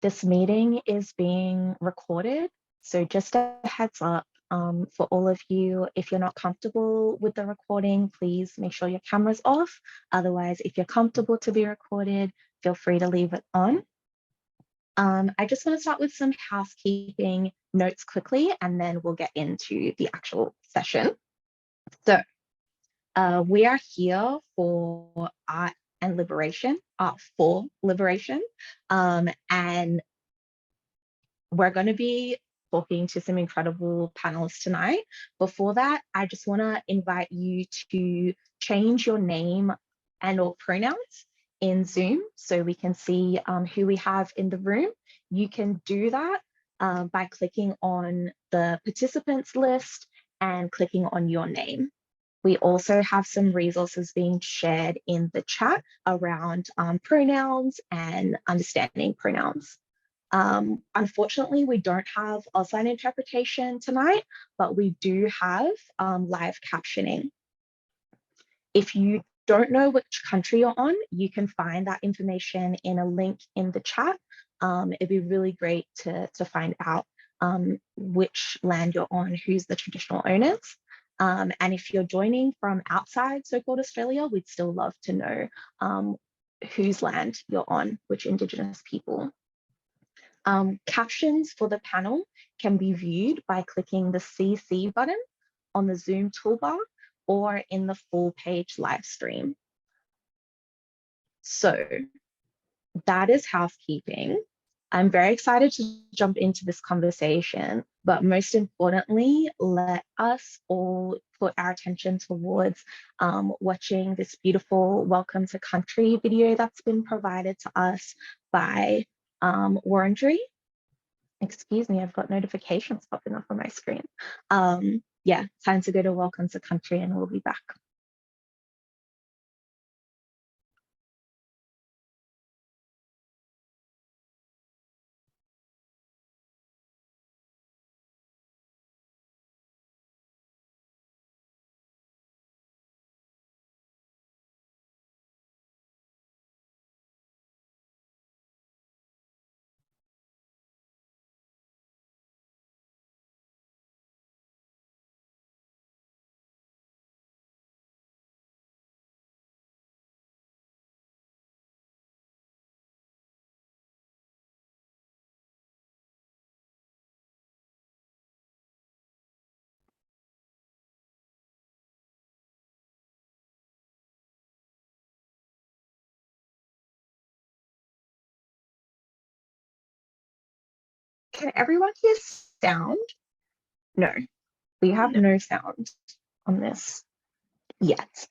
This meeting is being recorded, so just a heads up for all of you, if you're not comfortable with the recording, please make sure your camera's off. Otherwise, if you're comfortable to be recorded, feel free to leave it on. I just want to start with some housekeeping notes quickly, and then we'll get into the actual session. So we are here for art and liberation, art for liberation, and we're going to be talking to some incredible panelists tonight. Before that, I just want to invite you to change your name and or pronouns in Zoom so we can see who we have in the room. You can do that by clicking on the participants list and clicking on your name. We also have some resources being shared in the chat around pronouns and understanding pronouns. Unfortunately, we don't have Auslan interpretation tonight, but we do have live captioning. If you don't know which country you're on, you can find that information in a link in the chat. It'd be really great to find out which land you're on, who's the traditional owners. And if you're joining from outside so-called Australia, we'd still love to know whose land you're on, which Indigenous people. Captions for the panel can be viewed by clicking the CC button on the Zoom toolbar or in the full page live stream. So that is housekeeping. I'm very excited to jump into this conversation, but most importantly, let us all put our attention towards watching this beautiful Welcome to Country video that's been provided to us by Wurundjeri. Excuse me, I've got notifications popping up on my screen. Yeah, time to go to Welcome to Country and we'll be back. Can everyone hear sound? No, we have no sound on this yet.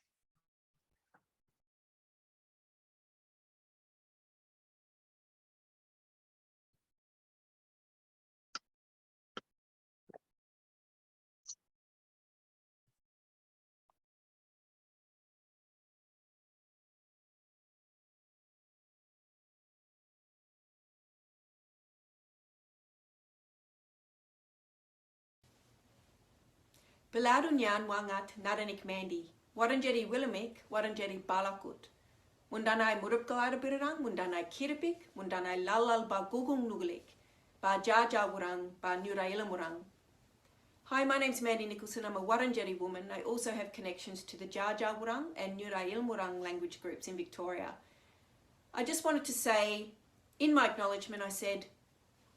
Beladunyan wangat nadanik mandi, Wurundjeri willamik, Wurundjeri balakut. Mundanai murupkalada birang, mundanai kiripik, mundanai lalal ba gugung nugulik, ba jaja wurang, ba nuraila murang. Hi, my name's Mandy Nicholson. I'm a Wurundjeri woman. I also have connections to the Jaja Wurrung and Nurail Murrung language groups in Victoria. I just wanted to say, in my acknowledgement, I said,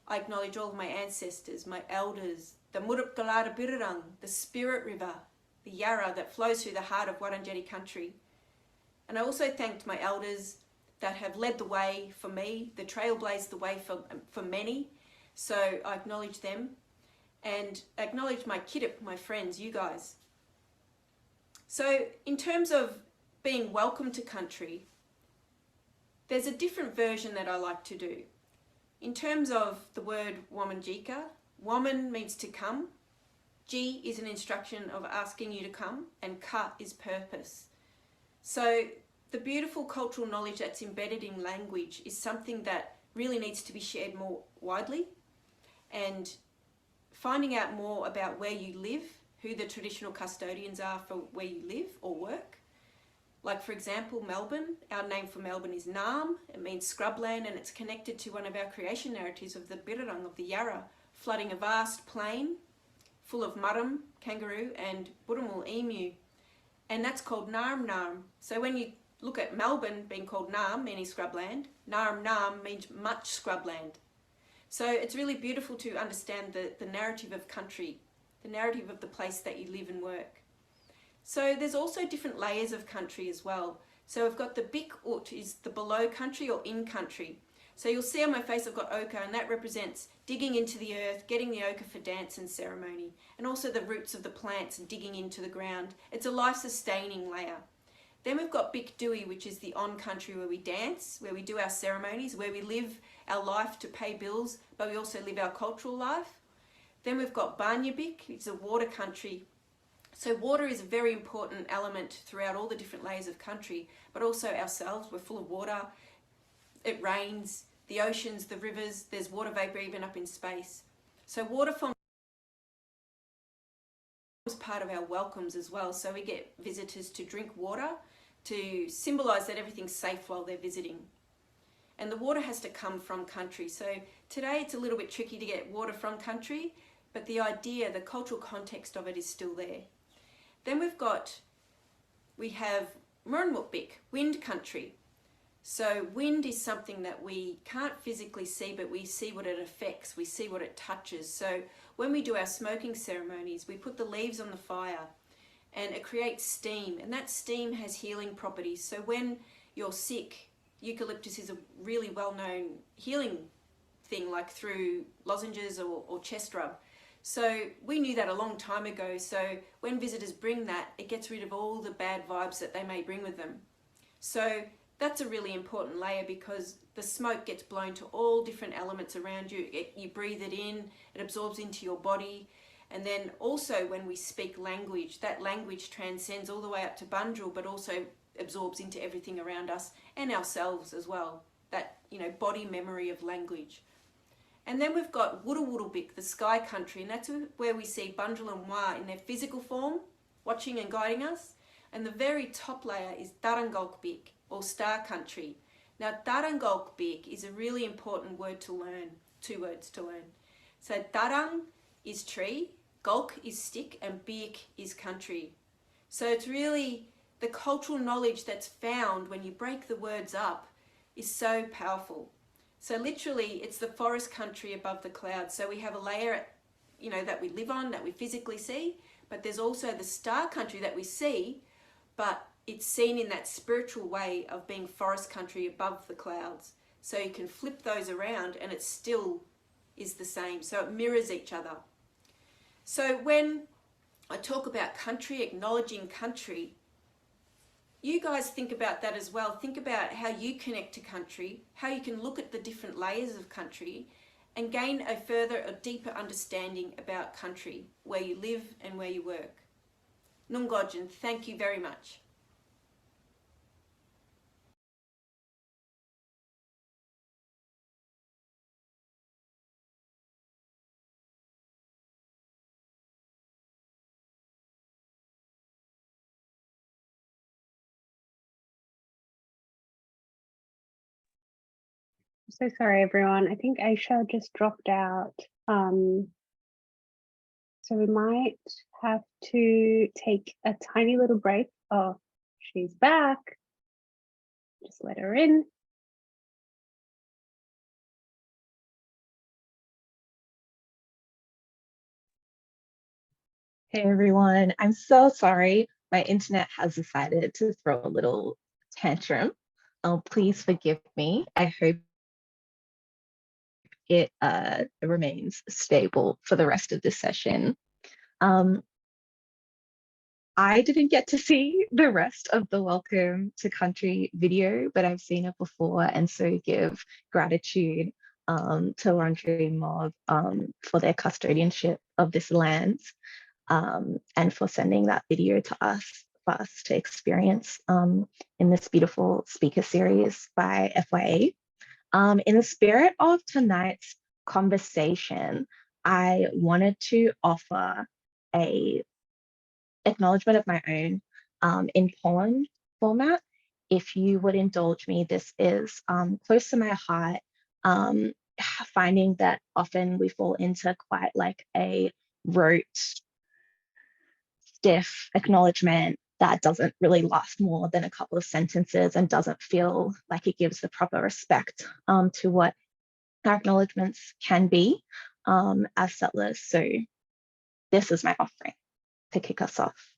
I acknowledge all of my ancestors, my elders, the Murup Galada Birrung, the Spirit River, the Yarra that flows through the heart of Wurundjeri country. And I also thanked my elders that have led the way for me, the trailblazed the way for many. So I acknowledge them and acknowledge my kidip, my friends, you guys. So in terms of being welcome to country, there's a different version that I like to do. In terms of the word Womanjika, woman means to come, G is an instruction of asking you to come, and ka is purpose. So the beautiful cultural knowledge that's embedded in language is something that really needs to be shared more widely, and finding out more about where you live, who the traditional custodians are for where you live or work, Like, for example, Melbourne, our name for Melbourne is Narrm. It means scrubland, and it's connected to one of our creation narratives of the Birrarung, of the Yarra, flooding a vast plain full of murrum, kangaroo, and Burramul, emu. And that's called Narrm. So when you look at Melbourne being called Narrm, meaning scrubland, Narrm means much scrubland. So it's really beautiful to understand the narrative of country, the narrative of the place that you live and work. So there's also different layers of country as well. So I've got the big ut is the below country or in country. So you'll see on my face I've got ochre, and that represents digging into the earth, getting the ochre for dance and ceremony, and also the roots of the plants digging into the ground. It's a life-sustaining layer. Then we've got big dui, which is the on country, where we dance, where we do our ceremonies, where we live our life to pay bills, but we also live our cultural life. Then we've got Banyabik, it's a water country. So water is a very important element throughout all the different layers of country, but also ourselves, we're full of water. It rains, the oceans, the rivers, there's water vapor even up in space. So water forms part of our welcomes as well. So we get visitors to drink water to symbolise that everything's safe while they're visiting. And the water has to come from country. So today it's a little bit tricky to get water from country, but the idea, the cultural context of it is still there. Then we have Murnwutbik, wind country. So wind is something that we can't physically see, but we see what it affects, we see what it touches. So when we do our smoking ceremonies, we put the leaves on the fire and it creates steam, and that steam has healing properties. So when you're sick, eucalyptus is a really well-known healing thing, like through lozenges or chest rub. So we knew that a long time ago. So when visitors bring that, it gets rid of all the bad vibes that they may bring with them. So that's a really important layer, because the smoke gets blown to all different elements around you. You breathe it in, it absorbs into your body. And then also when we speak language, that language transcends all the way up to Bunjil, but also absorbs into everything around us and ourselves as well. That, body memory of language. And then we've got Wurrulwurrulbik, the sky country, and that's where we see Bunjil and Wa in their physical form, watching and guiding us. And the very top layer is Darangolkbik, or star country. Now, Darangolkbik is a really important word to learn, 2 words to learn. So Darang is tree, Golk is stick, and Bik is country. So it's really the cultural knowledge that's found when you break the words up is so powerful. So literally, it's the forest country above the clouds. So we have a layer, that we live on, that we physically see, but there's also the star country that we see, but it's seen in that spiritual way of being forest country above the clouds. So you can flip those around and it still is the same. So it mirrors each other. So when I talk about country, acknowledging country, you guys think about that as well. Think about how you connect to country, how you can look at the different layers of country and gain a deeper understanding about country, where you live and where you work. Nungojin, thank you very much. So sorry, everyone. I think Aïsha just dropped out. So we might have to take a tiny little break. Oh, she's back. Just let her in. Hey everyone, I'm so sorry. My internet has decided to throw a little tantrum. Please forgive me. I hope it remains stable for the rest of this session. I didn't get to see the rest of the Welcome to Country video, but I've seen it before, and so give gratitude to Wurundjeri Mob for their custodianship of this land, and for sending that video to us, for us to experience in this beautiful speaker series by FYA. In the spirit of tonight's conversation, I wanted to offer a acknowledgement of my own in poem format. If you would indulge me, this is close to my heart, finding that often we fall into quite like a rote, stiff acknowledgement that doesn't really last more than a couple of sentences and doesn't feel like it gives the proper respect to what our acknowledgements can be as settlers. So this is my offering to kick us off.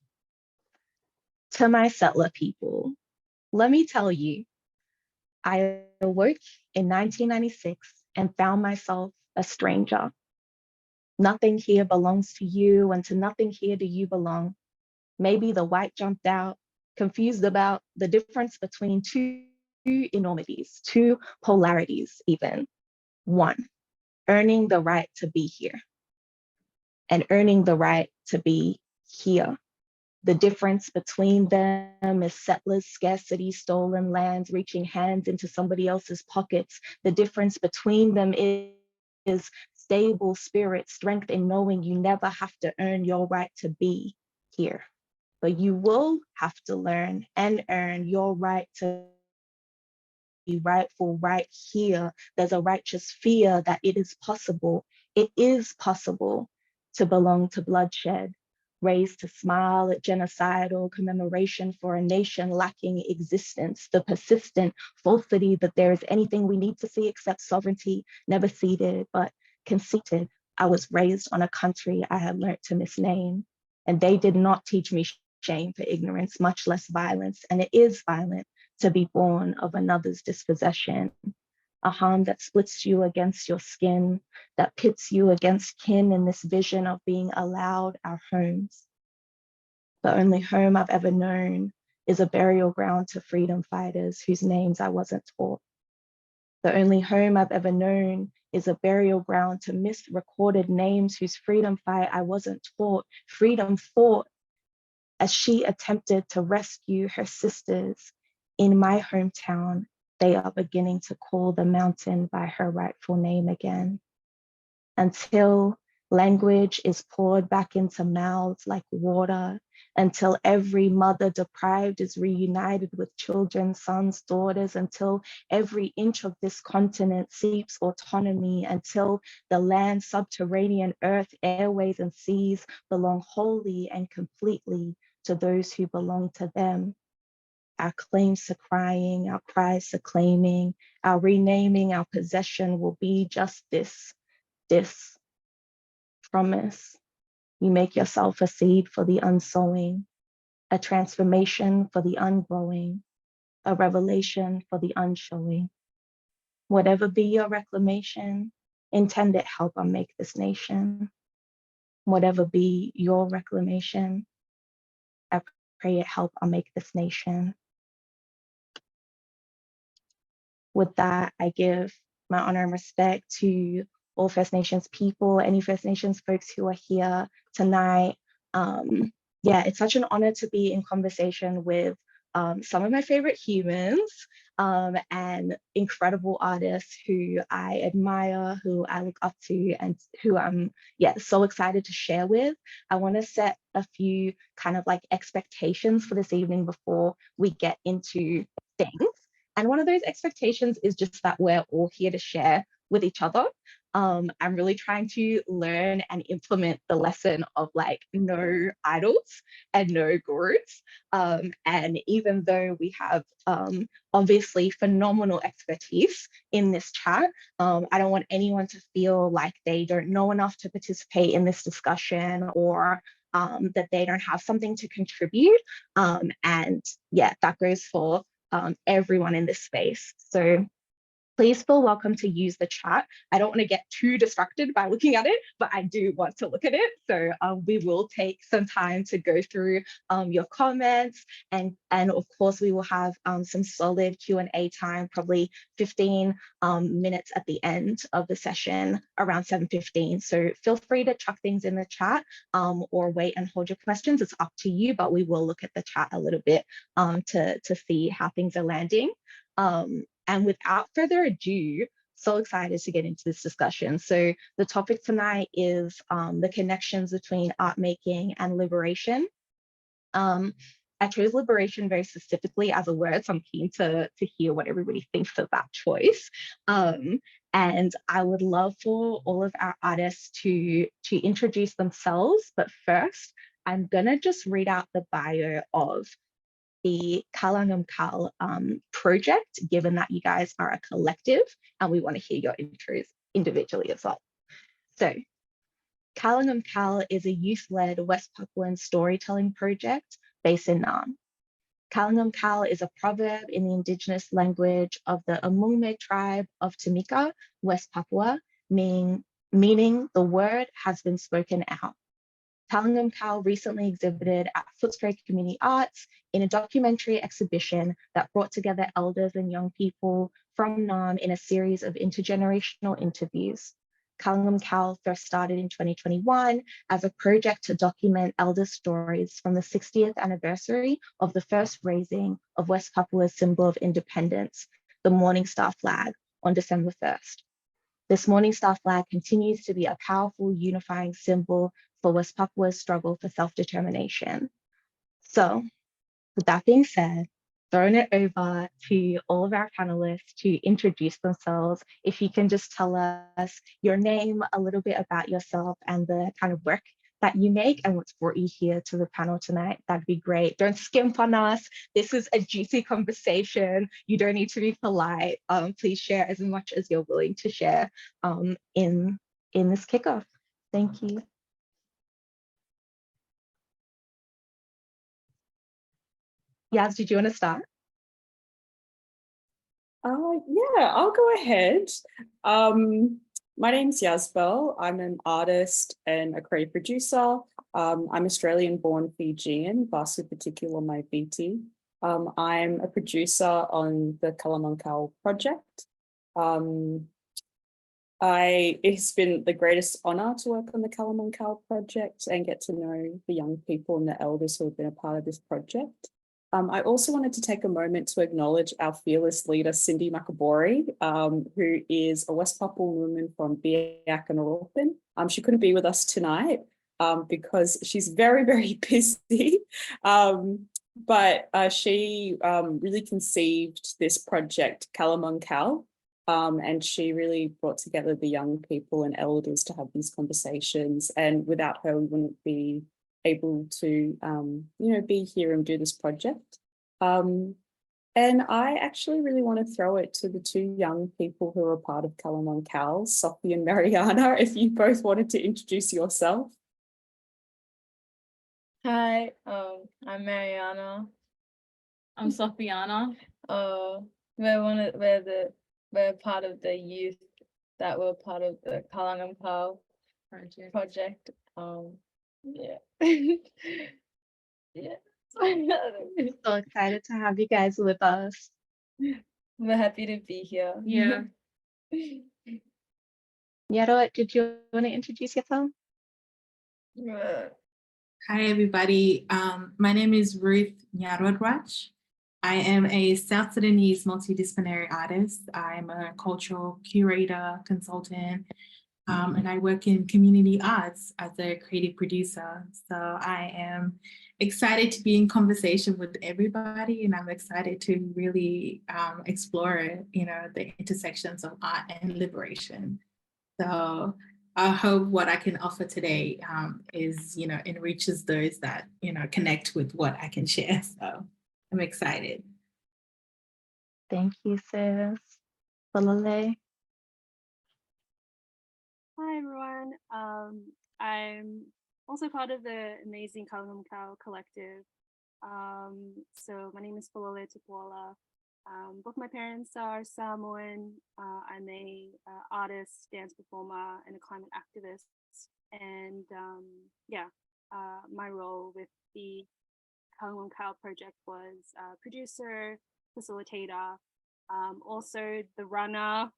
To my settler people, let me tell you, I awoke in 1996 and found myself a stranger. Nothing here belongs to you, and to nothing here do you belong. Maybe the white jumped out, confused about the difference between two enormities, two polarities even. One, earning the right to be here, and earning the right to be here. The difference between them is settlers' scarcity, stolen lands, reaching hands into somebody else's pockets. The difference between them is stable spirit, strength in knowing you never have to earn your right to be here. But you will have to learn and earn your right to be rightful right here. There's a righteous fear that it is possible to belong to bloodshed, raised to smile at genocidal commemoration for a nation lacking existence, the persistent falsity that there is anything we need to see except sovereignty, never ceded, but conceited. I was raised on a country I had learnt to misname, and they did not teach me shame for ignorance, much less violence, and it is violent to be born of another's dispossession, a harm that splits you against your skin, that pits you against kin in this vision of being allowed our homes. The only home I've ever known is a burial ground to freedom fighters whose names I wasn't taught. The only home I've ever known is a burial ground to misrecorded names whose freedom fight I wasn't taught. Freedom fought as she attempted to rescue her sisters. In my hometown, they are beginning to call the mountain by her rightful name again. Until language is poured back into mouths like water, until every mother deprived is reunited with children, sons, daughters, until every inch of this continent seeps autonomy, until the land, subterranean earth, airways, and seas belong wholly and completely to those who belong to them. Our claims to crying, our cries to claiming, our renaming, our possession will be just this promise. You make yourself a seed for the unsowing, a transformation for the ungrowing, a revelation for the unshowing. Whatever be your reclamation, intend it help unmake this nation. Whatever be your reclamation, I pray it help unmake this nation. With that, I give my honor and respect to all First Nations people, any First Nations folks who are here tonight. Yeah, it's such an honor to be in conversation with some of my favorite humans and incredible artists who I admire, who I look up to, and who I'm so excited to share with. I want to set a few kind of like expectations for this evening before we get into things. And one of those expectations is just that we're all here to share with each other. I'm really trying to learn and implement the lesson of like no idols and no gurus. And even though we have obviously phenomenal expertise in this chat, I don't want anyone to feel like they don't know enough to participate in this discussion or that they don't have something to contribute. And yeah, that goes for everyone in this space. So please feel welcome to use the chat. I don't want to get too distracted by looking at it, but I do want to look at it. So we will take some time to go through your comments, and of course we will have some solid Q&A time, probably 15 minutes at the end of the session around 7:15. So feel free to chuck things in the chat or wait and hold your questions. It's up to you, but we will look at the chat a little bit to see how things are landing. And without further ado, so excited to get into this discussion. So the topic tonight is the connections between art making and liberation. I I chose liberation very specifically as a word, so I'm keen to hear what everybody thinks of that choice. And I would love for all of our artists to introduce themselves, but first, I'm gonna just read out the bio of the angam-Kal project, given that you guys are a collective and we want to hear your intros individually as well. So angam-Kal is a youth-led West Papuan storytelling project based in Narm. Angam-Kal is a proverb in the indigenous language of the Amungme tribe of Timika, West Papua, meaning the word has been spoken out. Angam-Kal recently exhibited at Footscray Community Arts in a documentary exhibition that brought together elders and young people from Narm in a series of intergenerational interviews. Angam-Kal first started in 2021 as a project to document elder stories from the 60th anniversary of the first raising of West Papua's symbol of independence, the Morning Star flag, on December 1st. This Morning Star flag continues to be a powerful unifying symbol for West Papua's struggle for self-determination. So, with that being said, throwing it over to all of our panelists to introduce themselves. If you can just tell us your name, a little bit about yourself and the kind of work that you make and what's brought you here to the panel tonight, that'd be great. Don't skimp on us. This is a juicy conversation. You don't need to be polite. Please share as much as you're willing to share in this kickoff. Thank you. Yaz, did you want to start? Yeah, I'll go ahead. My name's Yazbel. I'm an artist and a creative producer. I'm Australian-born Fijian, Vasu particular my Viti. I'm a producer on the angam-Kal project. It's been the greatest honour to work on the angam-Kal project and get to know the young people and the elders who have been a part of this project. I also wanted to take a moment to acknowledge our fearless leader, Cindy Makabori, who is a West Papuan woman from Biak and Oropen. She couldn't be with us tonight because she's very, very busy. But she really conceived this project, angam-Kal, and she really brought together the young people and elders to have these conversations. And without her, we wouldn't be able to, be here and do this project. And I actually really want to throw it to the two young people who are a part of angam-Kal, Sophie and Mariana, if you both wanted to introduce yourself. Hi, I'm Mariana. I'm Sophiana. We're part of the youth that were part of the angam-Kal project. Yeah. Yeah. So excited to have you guys with us. We're happy to be here. Yeah. Nyaruot, did you want to introduce yourself? Hi, everybody. My name is Ruth Nyaruot Ruach. I am a South-Sudanese multidisciplinary artist. I'm a cultural curator, consultant, and I work in community arts as a creative producer. So I am excited to be in conversation with everybody, and I'm excited to really explore, the intersections of art and liberation. So I hope what I can offer today is, enriches those that, connect with what I can share. So I'm excited. Thank you, sis. Palale. Hi, everyone. I'm also part of the amazing angam-Kal collective. So my name is Paola Balla. Both my parents are Samoan. I'm a artist, dance performer, and a climate activist. And my role with the angam-Kal project was producer, facilitator, also the runner.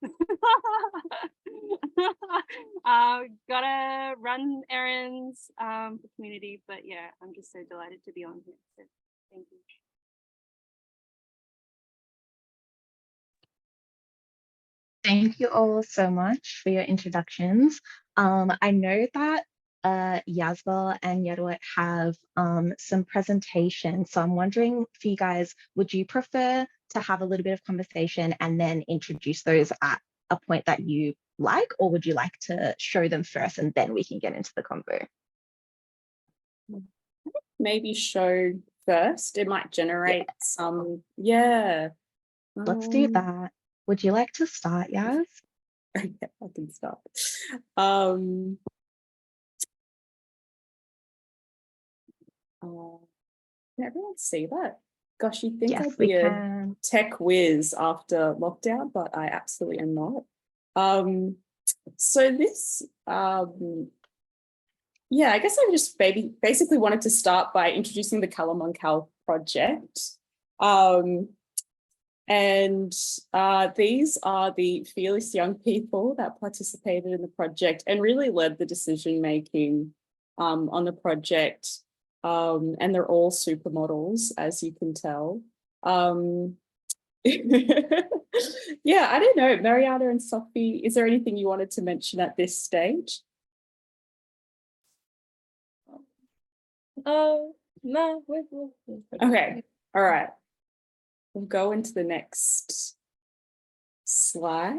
Gotta run errands for community, but yeah, I'm just so delighted to be on here. So thank you. Thank you all so much for your introductions. I know that Yasba and Nyaruot have some presentations. So I'm wondering for you guys, would you prefer to have a little bit of conversation and then introduce those at a point that you like, or would you like to show them first and then we can get into the convo? Maybe show first. It might generate some, Let's do that. Would you like to start, Yas? Yeah, I can start. Can everyone see that? Gosh, you'd think Yes, I'd we be a can. tech whiz after lockdown, but I absolutely am not. So this, yeah, I guess I just basically wanted to start by introducing the angam-Kal project. And these are the fearless young people that participated in the project and really led the decision-making on the project. And they're all supermodels, as you can tell. Yeah, I don't know, Mariana and Sophie, is there anything you wanted to mention at this stage? No, Okay, all right. We'll go into the next slide.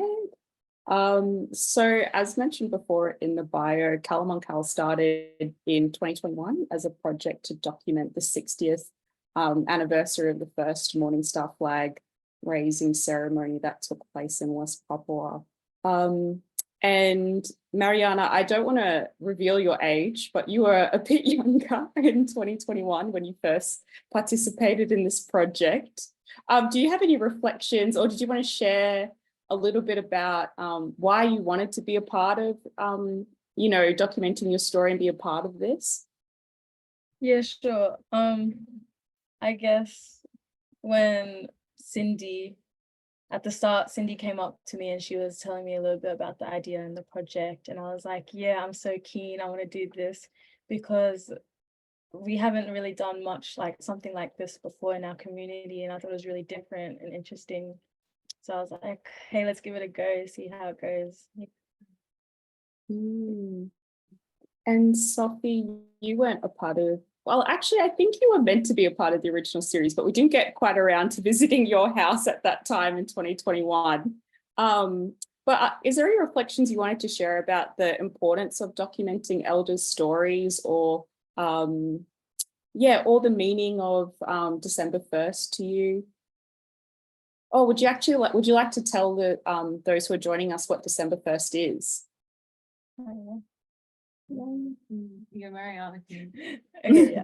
So as mentioned before in the bio, angam-Kal started in 2021 as a project to document the 60th anniversary of the first Morning Star flag raising ceremony that took place in West Papua. And Mariana, I don't want to reveal your age, but you were a bit younger in 2021 when you first participated in this project. Do you have any reflections, or did you want to share a little bit about why you wanted to be a part of, you know, documenting your story and be a part of this? Yeah, sure. I guess when at the start, Cindy came up to me and she was telling me a little bit about the idea and the project. And I was like, yeah, I'm so keen. I want to do this because we haven't really done much like something like this before in our community. And I thought it was really different and interesting. So I was like, hey, let's give it a go, see how it goes. And Sophie, you weren't a part of, well, actually, I think you were meant to be a part of the original series, but we didn't get quite around to visiting your house at that time in 2021. But is there any reflections you wanted to share about the importance of documenting elders' stories, or or the meaning of December 1st to you? Oh, would you like to tell the those who are joining us what December 1st is? Yeah, Mariana. Okay, yeah,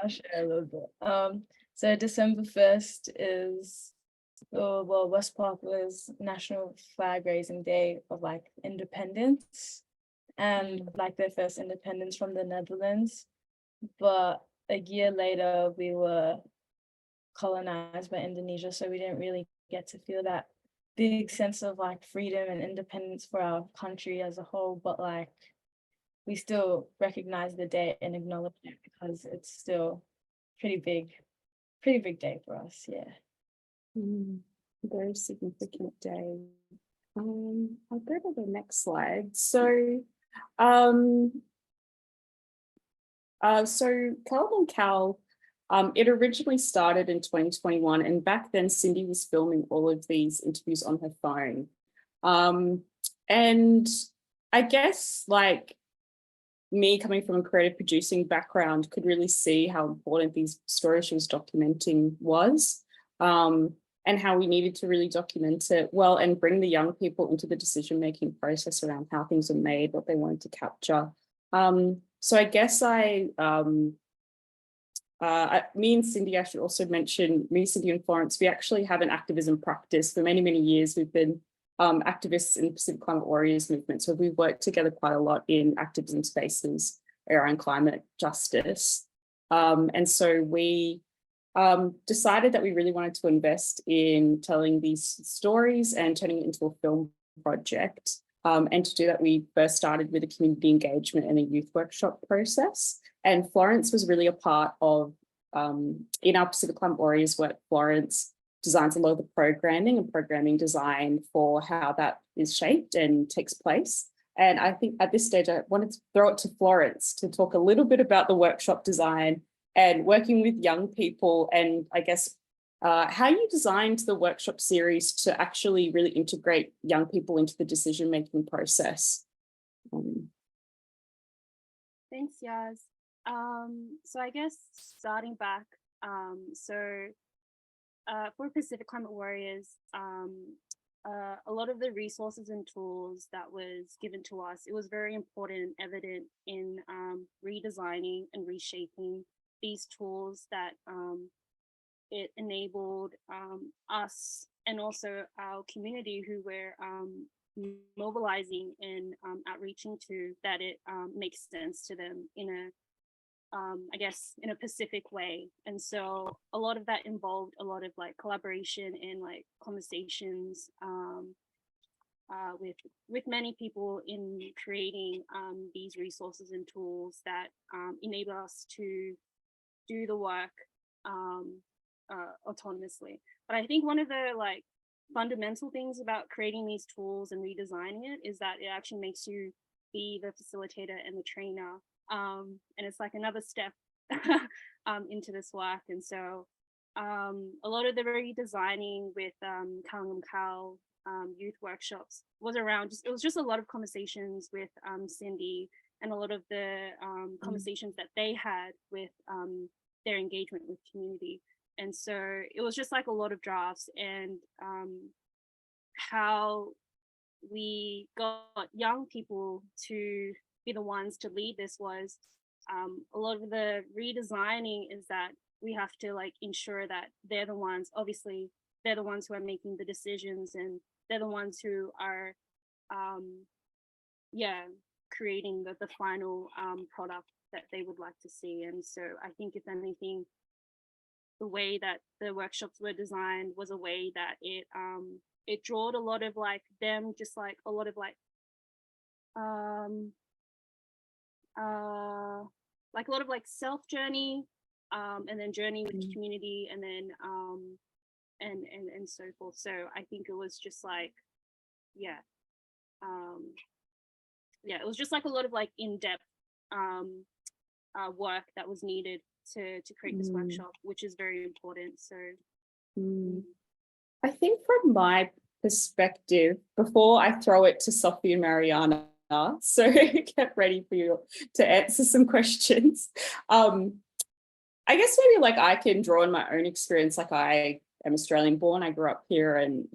I'll share a little bit. So December 1st is West Papua's national flag raising day of like independence, and like their first independence from the Netherlands. But a year later, we were colonized by Indonesia, so we didn't really get to feel that big sense of like freedom and independence for our country as a whole. But like, we still recognize the day and acknowledge it because it's still pretty big day for us. Yeah. Very significant day. I'll go to the next slide. So angam-Kal, it originally started in 2021, and back then Cindy was filming all of these interviews on her phone. And I guess like me coming from a creative producing background could really see how important these stories she was documenting was, and how we needed to really document it well and bring the young people into the decision-making process around how things are made, what they wanted to capture. So I guess me and Cindy, I should also mention, me, Cindy and Florence, we actually have an activism practice. For many, many years, we've been activists in the Pacific Climate Warriors movement. So we've worked together quite a lot in activism spaces around climate justice. And so we decided that we really wanted to invest in telling these stories and turning it into a film project. And to do that, we first started with a community engagement and a youth workshop process. And Florence was really a part of, in our Pacific Climate Warriors work, Florence designs a lot of the programming and programming design for how that is shaped and takes place. And I think at this stage, I wanted to throw it to Florence to talk a little bit about the workshop design and working with young people, and I guess how you designed the workshop series to actually really integrate young people into the decision-making process. Thanks, Yaz. So I guess starting back, for Pacific Climate Warriors, a lot of the resources and tools that was given to us, it was very important and evident in redesigning and reshaping these tools that it enabled us and also our community who we're mobilizing and outreaching to, that it makes sense to them in a I guess in a Pacific way. And so a lot of that involved a lot of like collaboration and like conversations with many people in creating these resources and tools that enable us to do the work autonomously. But I think one of the like fundamental things about creating these tools and redesigning it is that it actually makes you be the facilitator and the trainer. And it's like another step into this work. And so a lot of the redesigning with angam-Kal youth workshops was around, it was just a lot of conversations with Cindy and a lot of the conversations that they had with their engagement with community. And so it was just like a lot of drafts, and how we got young people to be the ones to lead this was a lot of the redesigning is that we have to like ensure that they're the ones, obviously they're the ones who are making the decisions, and they're the ones who are creating the final product that they would like to see. And so I think if anything, the way that the workshops were designed was a way that it drawed a lot of like them, just like a lot of like a lot of like self journey, and then journey with community, and then and so forth. So I think it was just like it was just like a lot of like in-depth work that was needed to create this workshop, which is very important. So I think from my perspective, before I throw it to Sophie and Mariana, so get ready for you to answer some questions. I guess maybe like I can draw on my own experience. Like I am Australian born, I grew up here, and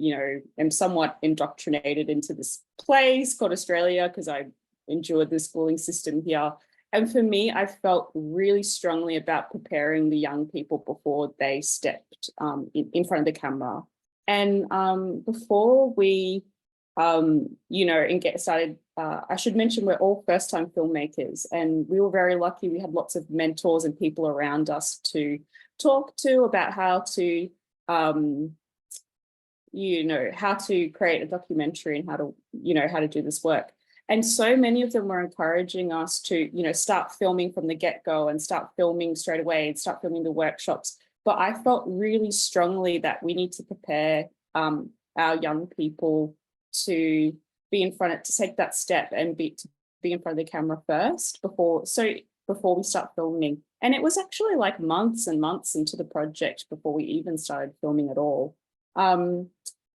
am somewhat indoctrinated into this place called Australia because I endured the schooling system here. And for me, I felt really strongly about preparing the young people before they stepped in front of the camera. And before we, and get started, I should mention we're all first-time filmmakers, and we were very lucky. We had lots of mentors and people around us to talk to about how to, how to create a documentary and how to do this work. And so many of them were encouraging us to, start filming from the get-go and start filming straight away and start filming the workshops. But I felt really strongly that we need to prepare our young people to be in front, to take that step and be in front of the camera first before we start filming. And it was actually like months and months into the project before we even started filming at all.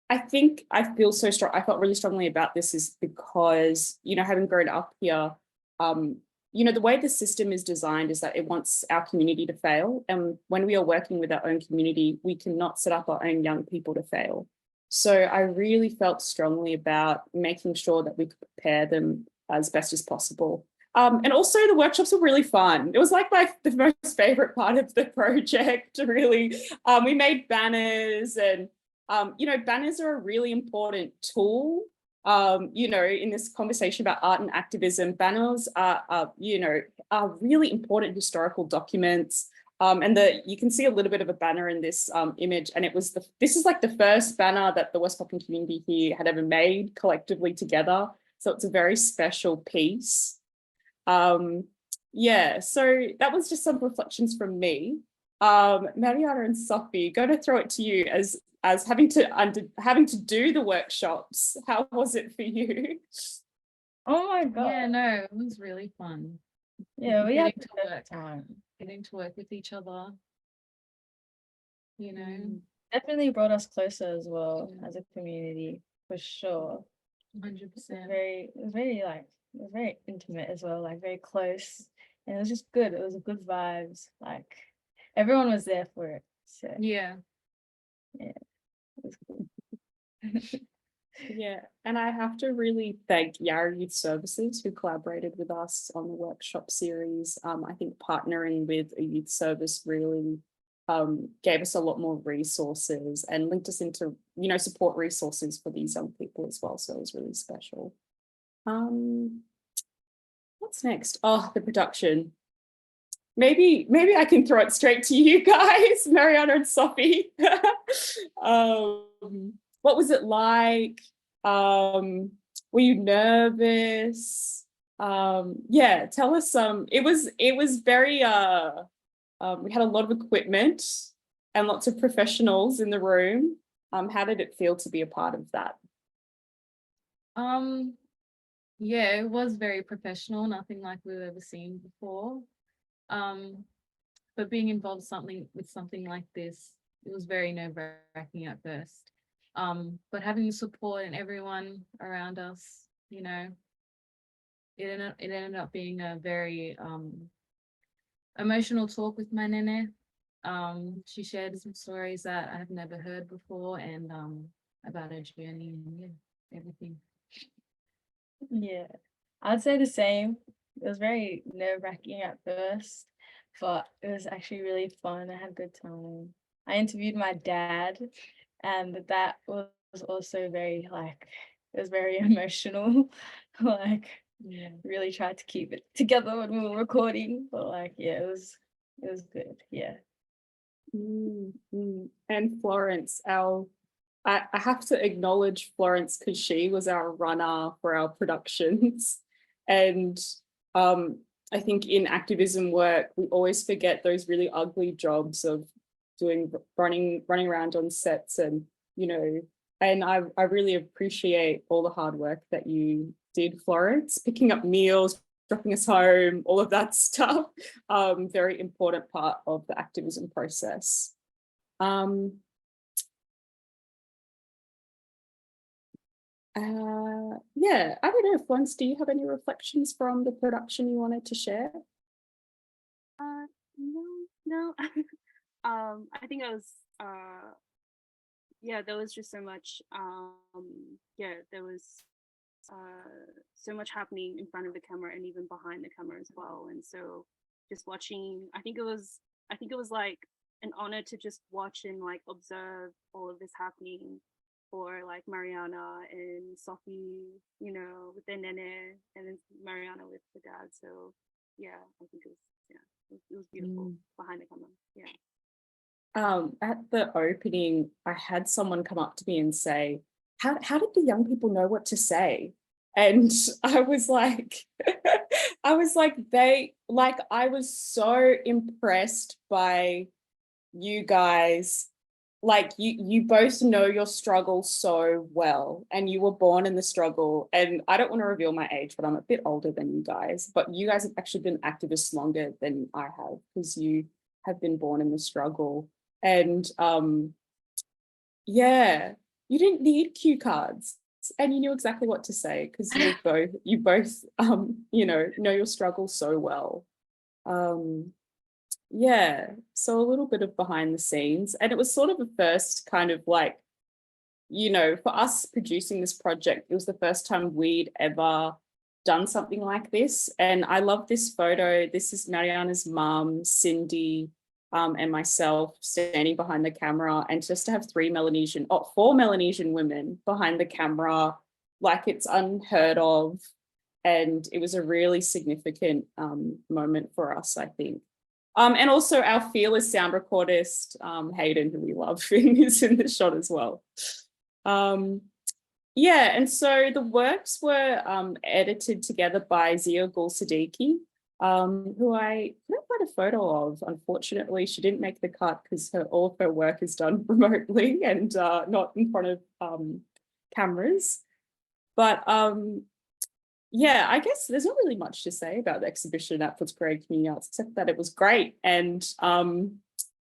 I think I felt really strongly about this is because, having grown up here, the way the system is designed is that it wants our community to fail. And when we are working with our own community, we cannot set up our own young people to fail. So I really felt strongly about making sure that we could prepare them as best as possible. And also the workshops were really fun. It was like the most favorite part of the project, really. We made banners, and banners are a really important tool. In this conversation about art and activism, banners are really important historical documents. And you can see a little bit of a banner in this image, and this is like the first banner that the West Papuan community here had ever made collectively together. So it's a very special piece. So that was just some reflections from me. Mariana and Sophie, going to throw it to you as having to do the workshops. How was it for you? Oh my god. Yeah, no, it was really fun. Yeah, we had Getting the to best work. time. Getting to work with each other. You know, Definitely brought us closer as well Yeah. as a community, for sure. 100%. It was very intimate as well, like very close. And it was just good. It was good vibes. Like everyone was there for it. So Yeah. it was cool. Yeah, and I have to really thank Yarra Youth Services who collaborated with us on the workshop series. I think partnering with a youth service really gave us a lot more resources and linked us into, you know, support resources for these young people as well. So it was really special. What's next? Oh, the production. Maybe I can throw it straight to you guys, Mariana and Sophie. What was it like? Were you nervous? Yeah, tell us some. It was very we had a lot of equipment and lots of professionals in the room. How did it feel to be a part of that? Yeah, it was very professional, nothing like we've ever seen before. But being involved with something like this, it was very nerve-wracking at first. But having the support and everyone around us, you know, it ended up being a very emotional talk with my nene. She shared some stories that I have never heard before, and about her journey and yeah, everything. Yeah, I'd say the same. It was very nerve-wracking at first, but it was actually really fun. I had a good time. I interviewed my dad, and that was also very it was very emotional. Like Yeah. really tried to keep it together when we were recording, but yeah, it was good. Yeah. And Florence, I have to acknowledge Florence because she was our runner for our productions. And I think in activism work, we always forget those really ugly jobs of running around on sets, and, you know, and I really appreciate all the hard work that you did, Florence, picking up meals, dropping us home, all of that stuff. Very important part of the activism process. Yeah, I don't know, Florence, do you have any reflections from the production you wanted to share? No. I think it was yeah, there was just so much yeah, there was so much happening in front of the camera and even behind the camera as well. And so just watching, I think it was like an honor to just watch and like observe all of this happening for like Mariana and Sophie, you know, with their nene, and then Mariana with the dad. So yeah, I think it was beautiful behind the camera. Yeah. At the opening, I had someone come up to me and say, how did the young people know what to say? And I was like, I was so impressed by you guys. Like you both know your struggle so well, and you were born in the struggle. And I don't want to reveal my age, but I'm a bit older than you guys, but you guys have actually been activists longer than I have, because you have been born in the struggle. And yeah, you didn't need cue cards, and you knew exactly what to say, because you both you know your struggle so well. Yeah, so a little bit of behind the scenes, and it was sort of a first kind of like, you know, for us producing this project, it was the first time we'd ever done something like this. And I love this photo. This is Mariana's mum, Cindy, and myself standing behind the camera, and just to have 4 Melanesian women behind the camera, like it's unheard of. And it was a really significant moment for us, I think. And also our fearless sound recordist, Hayden, who we love, is in the shot as well. Yeah, and so the works were edited together by Zia Gul Siddiqui, who I couldn't find a photo of. Unfortunately, she didn't make the cut because all of her work is done remotely and not in front of cameras. But yeah, I guess there's not really much to say about the exhibition at Footscray Community Arts, except that it was great. And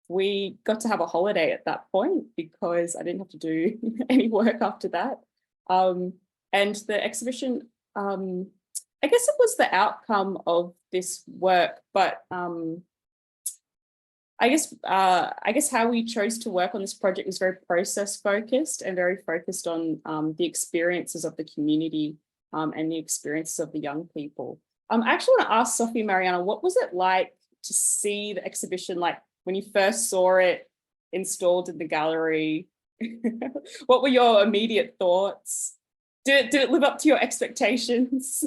we got to have a holiday at that point because I didn't have to do any work after that. And the exhibition, I guess it was the outcome of this work, but I guess how we chose to work on this project was very process focused and very focused on the experiences of the community and the experiences of the young people. I actually want to ask Sophie and Mariana, what was it like to see the exhibition, like when you first saw it installed in the gallery? What were your immediate thoughts? Did it live up to your expectations?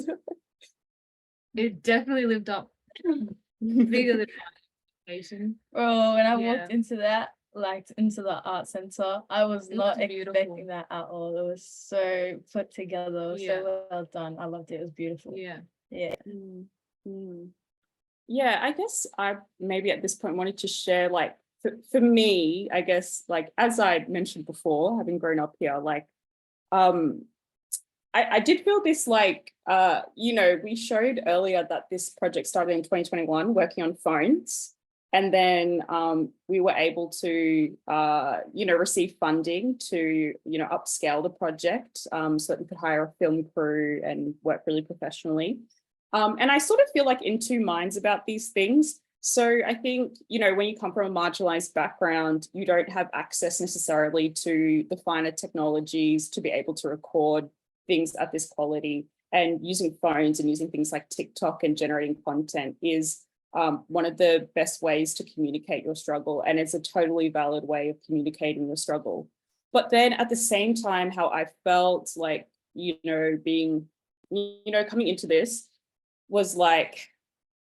It definitely lived up bigger than my expectation. Oh, when I Yeah. walked into that, like into the art center, I was It not looks expecting beautiful. that at all. It was so put together, it was Yeah. so well done. I loved it. It was beautiful. Yeah. Yeah. Yeah, I guess I maybe at this point wanted to share, like, for me, I guess, like, as I mentioned before, having grown up here, like, I did feel this, like, you know, we showed earlier that this project started in 2021 working on phones. And then we were able to, you know, receive funding to, you know, upscale the project so that we could hire a film crew and work really professionally. And I sort of feel like in two minds about these things. So I think, you know, when you come from a marginalized background, you don't have access necessarily to the finer technologies to be able to record things at this quality, and using phones and using things like TikTok and generating content is one of the best ways to communicate your struggle. And it's a totally valid way of communicating your struggle. But then at the same time, how I felt like, you know, being, you know, coming into this was like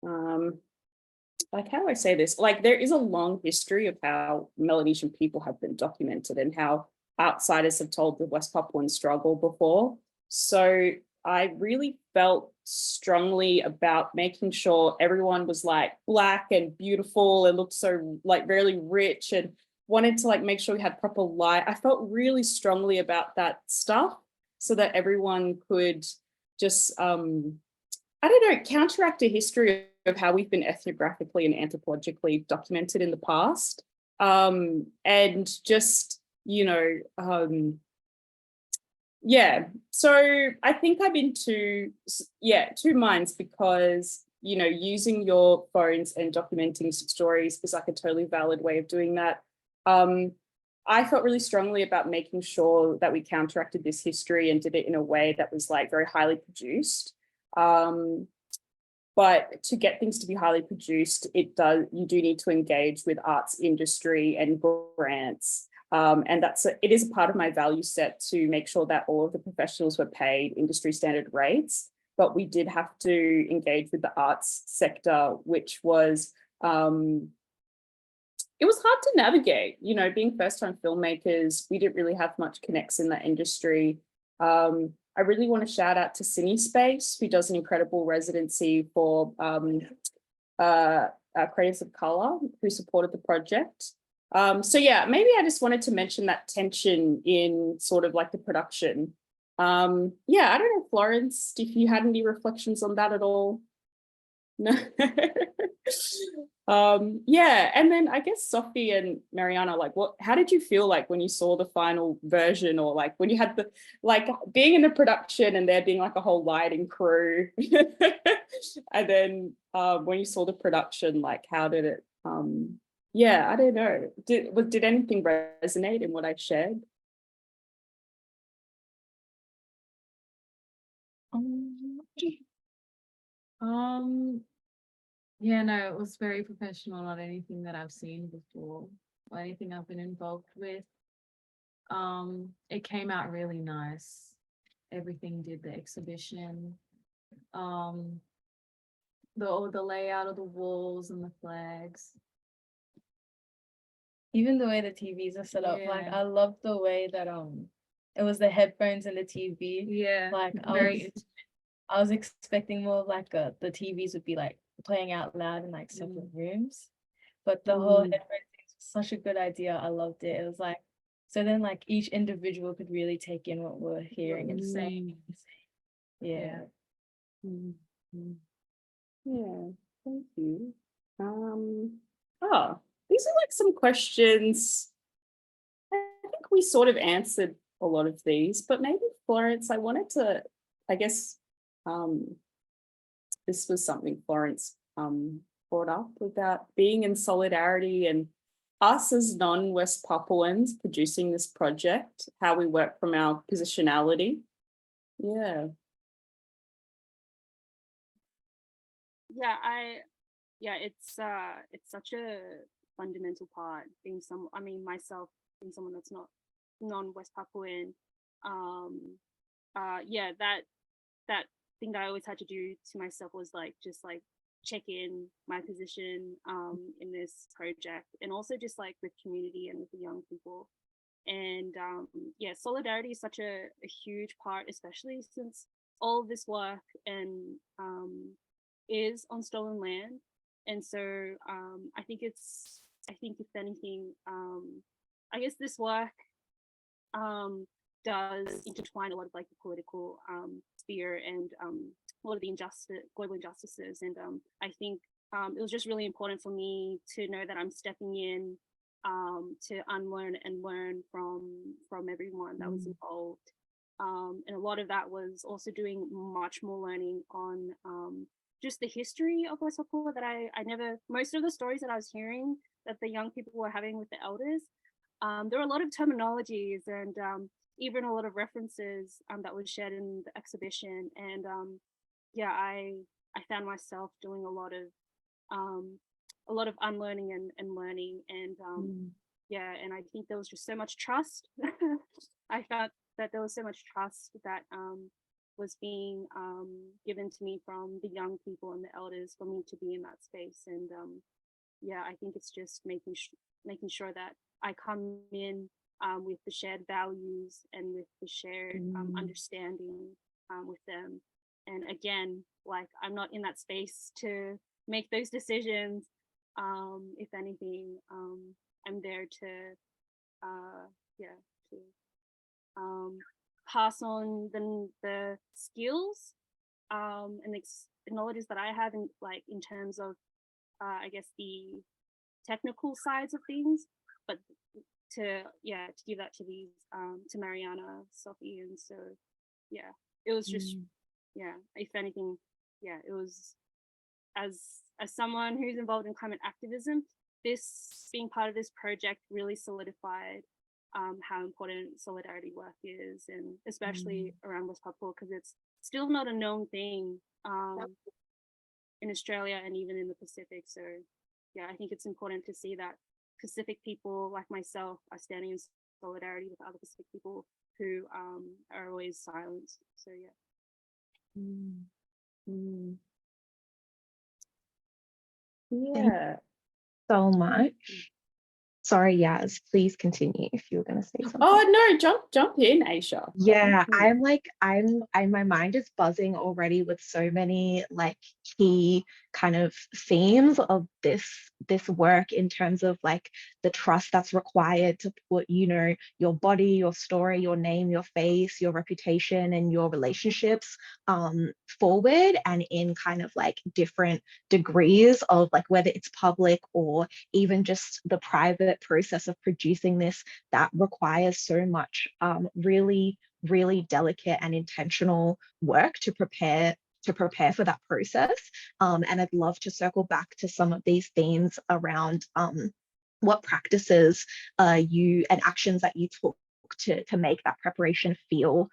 how do I say this? Like, there is a long history of how Melanesian people have been documented and how outsiders have told the West Papuan struggle before. So I really felt strongly about making sure everyone was like Black and beautiful and looked so like really rich, and wanted to like make sure we had proper light. I felt really strongly about that stuff so that everyone could just, I don't know, counteract a history of how we've been ethnographically and anthropologically documented in the past. And just, you know, yeah, so I think I'm in two minds because, you know, using your phones and documenting stories is like a totally valid way of doing that. I felt really strongly about making sure that we counteracted this history and did it in a way that was like very highly produced. But to get things to be highly produced, you do need to engage with arts industry and grants. And it is a part of my value set to make sure that all of the professionals were paid industry standard rates. But we did have to engage with the arts sector, which was, it was hard to navigate, you know, being first-time filmmakers. We didn't really have much connects in that industry. I really want to shout out to Cine Space, who does an incredible residency for creators of color who supported the project. So yeah, maybe I just wanted to mention that tension in sort of like the production. Yeah, I don't know, Florence, if you had any reflections on that at all. No. Yeah, and then I guess Sophie and Mariana, like, how did you feel like when you saw the final version, or like when you had the, like, being in the production and there being like a whole lighting crew, and then when you saw the production, like, how did it, yeah, I don't know, did anything resonate in what I shared? Yeah, no, it was very professional, not anything that I've seen before or anything I've been involved with. It came out really nice. Everything did, the exhibition, the layout of the walls and the flags. Even the way the TVs are set up, like, Yeah. I love the way that it was the headphones and the TV. Yeah, Like, I was expecting more of like the TVs would be like playing out loud in like separate rooms, but the whole headphone thing was such a good idea. I loved it. It was like, so then like each individual could really take in what we're hearing and saying. Yeah. Mm, mm. Yeah, thank you. These are like some questions. I think we sort of answered a lot of these, but maybe Florence, I wanted to, I guess, this was something Florence brought up about being in solidarity and us as non-West Papuans producing this project, how we work from our positionality. Yeah. It's such a fundamental part being myself being someone that's not non-West Papuan. That thing that I always had to do to myself was just check in my position in this project, and also just with community and with the young people. And solidarity is such a huge part, especially since all of this work and is on stolen land. And so I think if anything, I guess this work does intertwine a lot of the political sphere and a lot of the global injustices. And I think it was just really important for me to know that I'm stepping in to unlearn and learn from everyone that was involved. And a lot of that was also doing much more learning on just the history of West Papua that I never, most of the stories that I was hearing that the young people were having with the elders, there were a lot of terminologies and even a lot of references that was shared in the exhibition. And I found myself doing a lot of unlearning and learning. And and I think there was just so much trust. I felt that there was so much trust that was being given to me from the young people and the elders for me to be in that space. And I think it's just making sure that I come in with the shared values and with the shared understanding with them. And again, I'm not in that space to make those decisions. If anything, I'm there to pass on the skills and the knowledge that I have in terms of I guess the technical sides of things, but to give that to these to Mariana, Sophie. And so it was just if anything, it was as someone who's involved in climate activism, this being part of this project really solidified how important solidarity work is, and especially around West Papua, because it's still not a known thing in Australia and even in the Pacific. So I think it's important to see that Pacific people like myself are standing in solidarity with other Pacific people who are always silenced. So Yeah. So much. Sorry, Yaz, please continue if you were going to say something. Oh no, jump in, Aïsha. Yeah, my mind is buzzing already with so many key kind of themes of this work in terms of the trust that's required to put, your body, your story, your name, your face, your reputation, and your relationships forward, and in kind of different degrees of whether it's public or even just the private process of producing this that requires so much really, really delicate and intentional work to prepare for that process. And I'd love to circle back to some of these themes around what practices you and actions that you took to make that preparation feel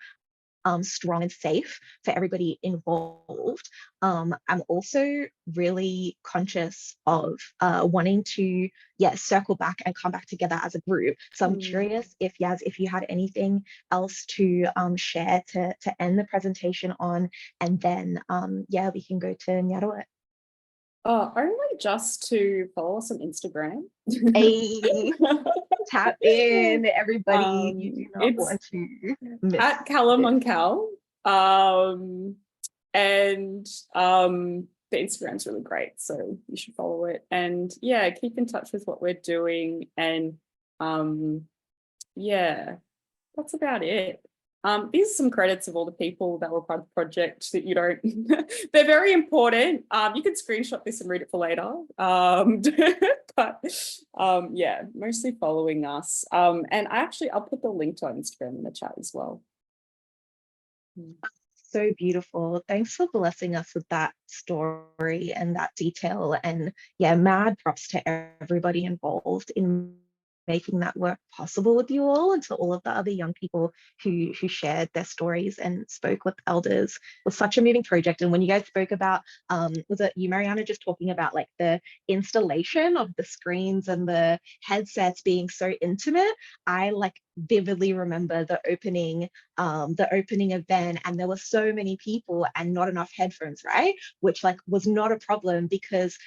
strong and safe for everybody involved. I'm also really conscious of wanting to circle back and come back together as a group. So I'm curious if Yaz, if you had anything else to share to end the presentation on, and then we can go to Nyaruot. Only just to follow us on Instagram. Hey, tap in, everybody. You do not want to miss at angam-Kal. And the Instagram's really great, so you should follow it. And keep in touch with what we're doing. And that's about it. These are some credits of all the people that were part of the project that you don't, they're very important. You can screenshot this and read it for later. Yeah, mostly following us. And I'll put the link to our Instagram in the chat as well. So beautiful. Thanks for blessing us with that story and that detail. And yeah, mad props to everybody involved in making that work possible with you all, and to all of the other young people who shared their stories and spoke with elders. It was such a moving project. And when you guys spoke about, was it you, Mariana, just talking about like the installation of the screens and the headsets being so intimate, I like vividly remember the opening event, and there were so many people and not enough headphones, right? Which like was not a problem, because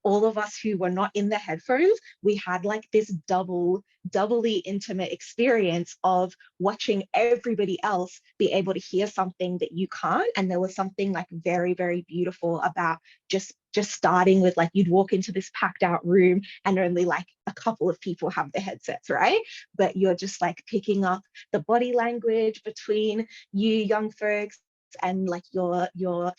all of us who were not in the headphones, we had like this doubly intimate experience of watching everybody else be able to hear something that you can't. And there was something like very, very beautiful about just starting with, like, you'd walk into this packed out room and only like a couple of people have the headsets, right? But you're just like picking up the body language between you young folks and like your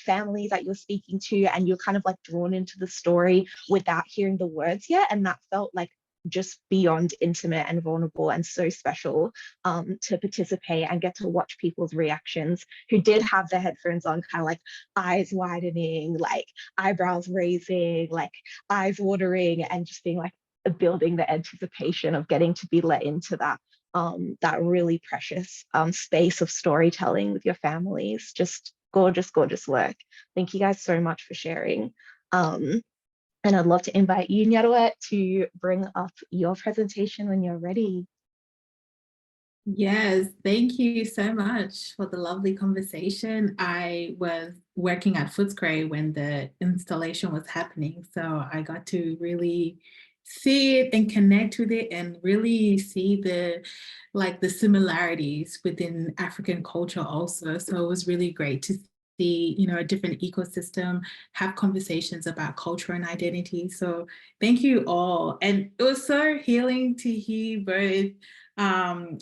family that you're speaking to, and you're kind of like drawn into the story without hearing the words yet. And that felt like just beyond intimate and vulnerable and so special to participate and get to watch people's reactions who did have their headphones on, kind of like eyes widening, like eyebrows raising, like eyes watering, and just being like building the anticipation of getting to be let into that really precious space of storytelling with your families. Just gorgeous, gorgeous work. Thank you guys so much for sharing. And I'd love to invite you, Nyaruot, to bring up your presentation when you're ready. Yes, thank you so much for the lovely conversation. I was working at Footscray when the installation was happening, so I got to really see it and connect with it and really see the similarities within African culture also. So it was really great to see, a different ecosystem, have conversations about culture and identity. So thank you all. And it was so healing to hear both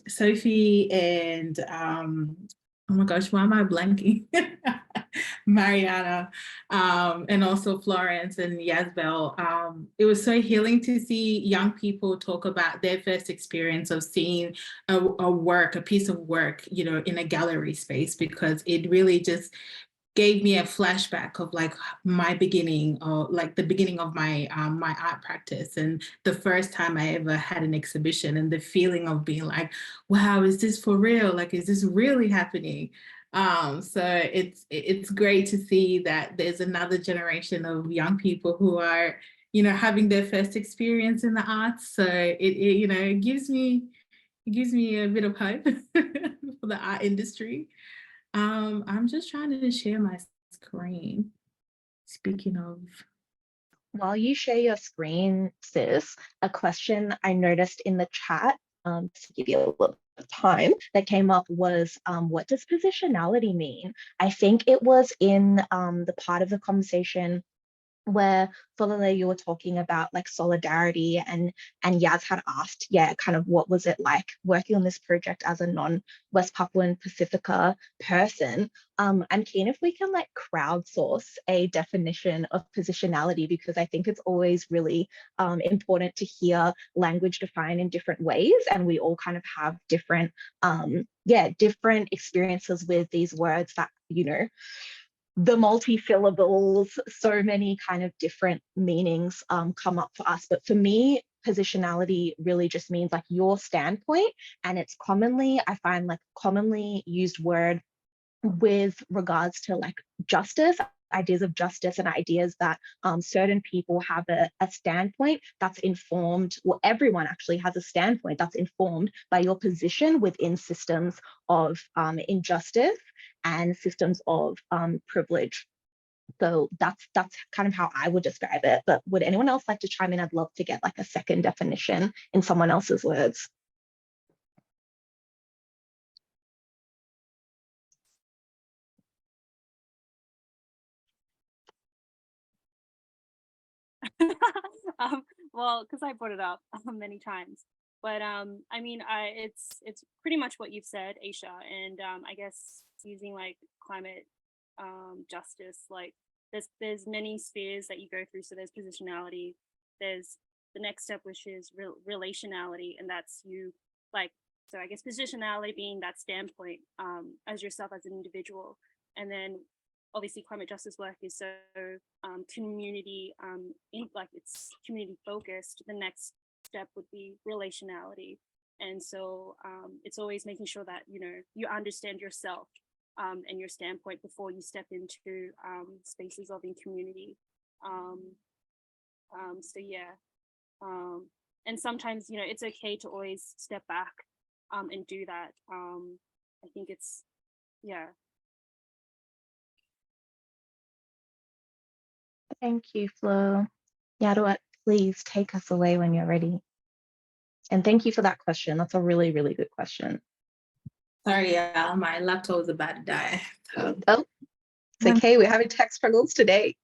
Sophie and oh my gosh, why am I blanking? Mariana, and also Florence and Yazbel. It was so healing to see young people talk about their first experience of seeing a piece of work, in a gallery space, because it really just gave me a flashback of like my beginning, or like the beginning of my my art practice, and the first time I ever had an exhibition, and the feeling of being like, wow, is this for real? Like, is this really happening? So it's great to see that there's another generation of young people who are, having their first experience in the arts. So it gives me a bit of hope for the art industry. I'm just trying to share my screen. Speaking of. While you share your screen, sis, a question I noticed in the chat, to give you a little bit of time, that came up was, what does positionality mean? I think it was in the part of the conversation where, Folale, you were talking about like solidarity, and Yaz had asked, kind of what was it like working on this project as a non-West Papuan Pacifica person. I'm keen if we can like crowdsource a definition of positionality, because I think it's always really important to hear language defined in different ways, and we all kind of have different different experiences with these words that, the multi-syllables, so many kind of different meanings come up for us. But for me, positionality really just means like your standpoint, and it's commonly, I find, like commonly used word with regards to like justice, ideas of justice, and ideas that certain people have a standpoint that's informed, well, everyone actually has a standpoint that's informed by your position within systems of injustice and systems of privilege. So that's kind of how I would describe it. But would anyone else like to chime in? I'd love to get like a second definition in someone else's words. Well, because I brought it up many times. But I mean, it's pretty much what you've said, Aisha, and I guess using like climate justice, like there's many spheres that you go through. So there's positionality, there's the next step, which is relationality, and that's you like. So I guess positionality being that standpoint as yourself as an individual, and then obviously climate justice work is so community like it's community focused. The next step would be relationality, and so it's always making sure that you understand yourself and your standpoint before you step into spaces of in community. So yeah, and sometimes it's okay to always step back and do that. I think it's yeah. Thank you, Flo. Nyaruot, please take us away when you're ready. And thank you for that question. That's a really, really good question. Sorry, my laptop was about to die. So. Oh, it's okay. We're having tech struggles today.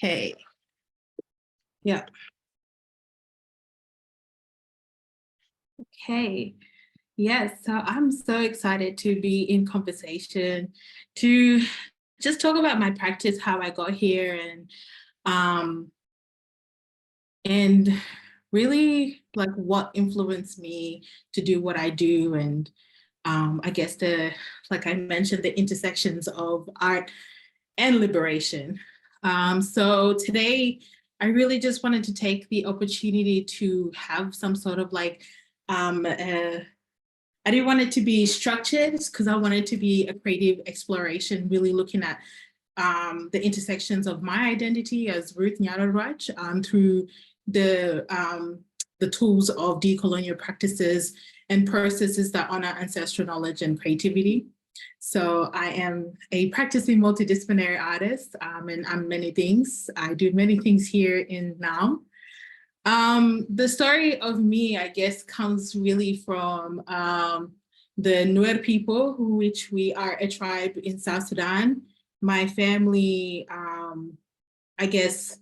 Okay. Yeah. Okay. Yes, so I'm so excited to be in conversation, to just talk about my practice, how I got here, and really like what influenced me to do what I do, and I guess like I mentioned, the intersections of art and liberation. So today, I really just wanted to take the opportunity to have some sort of like, I didn't want it to be structured because I wanted it to be a creative exploration, really looking at the intersections of my identity as Ruth Nyaruot Ruach through the tools of decolonial practices and processes that honor ancestral knowledge and creativity. So I am a practicing multidisciplinary artist, and I'm many things. I do many things here in Narm. The story of me, I guess, comes really from the Nuer people, which we are a tribe in South Sudan. My family, I guess,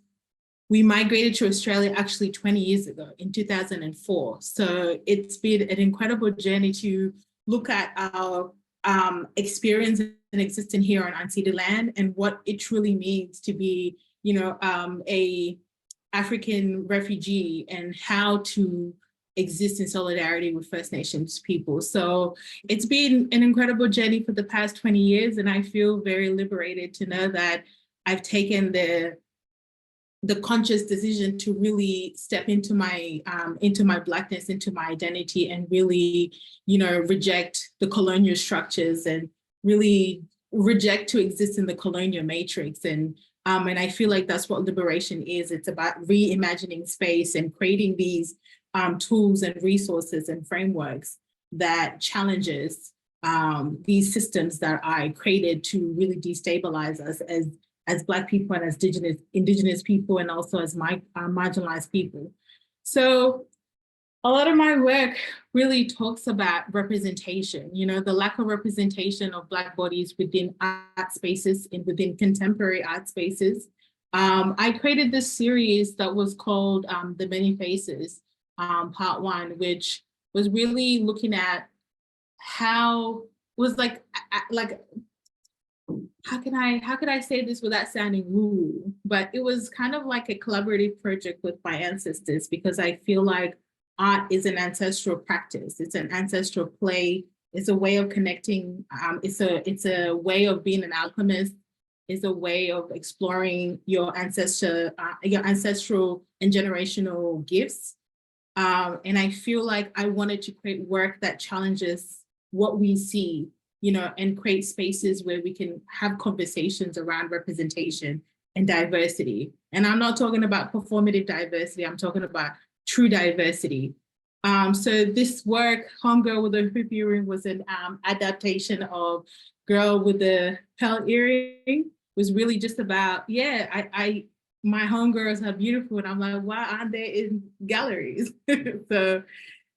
we migrated to Australia actually 20 years ago in 2004. So it's been an incredible journey to look at our experience and existing here on unceded land and what it truly means to be, a African refugee and how to exist in solidarity with First Nations people. So it's been an incredible journey for the past 20 years, and I feel very liberated to know that I've taken the conscious decision to really step into my Blackness, into my identity, and really, reject the colonial structures and really reject to exist in the colonial matrix. And I feel like that's what liberation is. It's about reimagining space and creating these tools and resources and frameworks that challenges these systems that I created to really destabilize us as Black people and as indigenous people, and also as marginalized people. So a lot of my work really talks about representation, the lack of representation of Black bodies within art spaces and within contemporary art spaces. I created this series that was called The Many Faces, Part 1, which was really looking at how was like how could I say this without sounding woo? But it was kind of like a collaborative project with my ancestors, because I feel like art is an ancestral practice. It's an ancestral play. It's a way of connecting. It's a way of being an alchemist. It's a way of exploring your ancestral and generational gifts. And I feel like I wanted to create work that challenges what we see, and create spaces where we can have conversations around representation and diversity. And I'm not talking about performative diversity, I'm talking about true diversity. So this work, Homegirl with a Hoop Earring, was an adaptation of Girl with the Pearl Earring. Was really just about, my homegirls are beautiful, and I'm like, why aren't they in galleries? So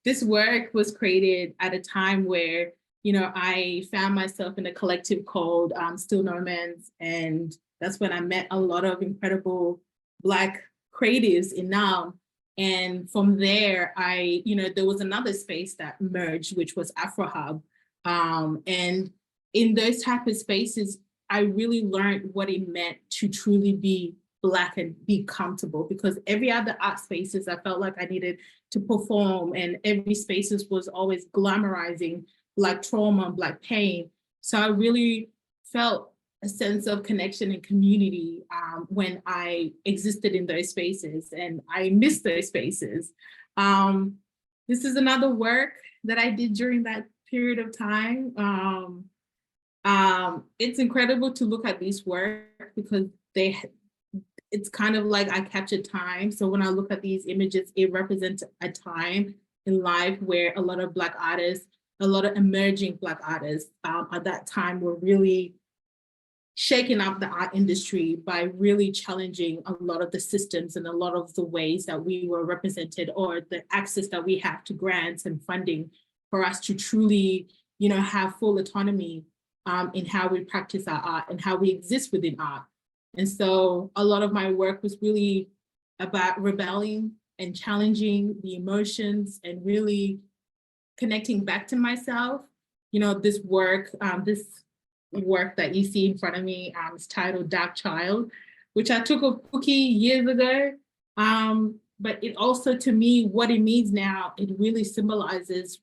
this work was created at a time where I found myself in a collective called Still No Man's, and that's when I met a lot of incredible Black creatives in Narm And from there, there was another space that merged, which was Afro Hub. And in those type of spaces, I really learned what it meant to truly be Black and be comfortable, because every other art spaces, I felt like I needed to perform, and every spaces was always glamorizing Black trauma and Black pain. So I really felt a sense of connection and community when I existed in those spaces, and I missed those spaces. This is another work that I did during that period of time. It's incredible to look at this work because it's kind of like I captured time. So when I look at these images, it represents a time in life where a lot of Black artists, a lot of emerging Black artists at that time were really shaking up the art industry by really challenging a lot of the systems and a lot of the ways that we were represented, or the access that we have to grants and funding for us to truly, have full autonomy in how we practice our art and how we exist within art. And so a lot of my work was really about rebelling and challenging the emotions and really connecting back to myself. This work that you see in front of me is titled Dark Child, which I took of Pookie years ago. But it also, to me, what it means now, it really symbolizes,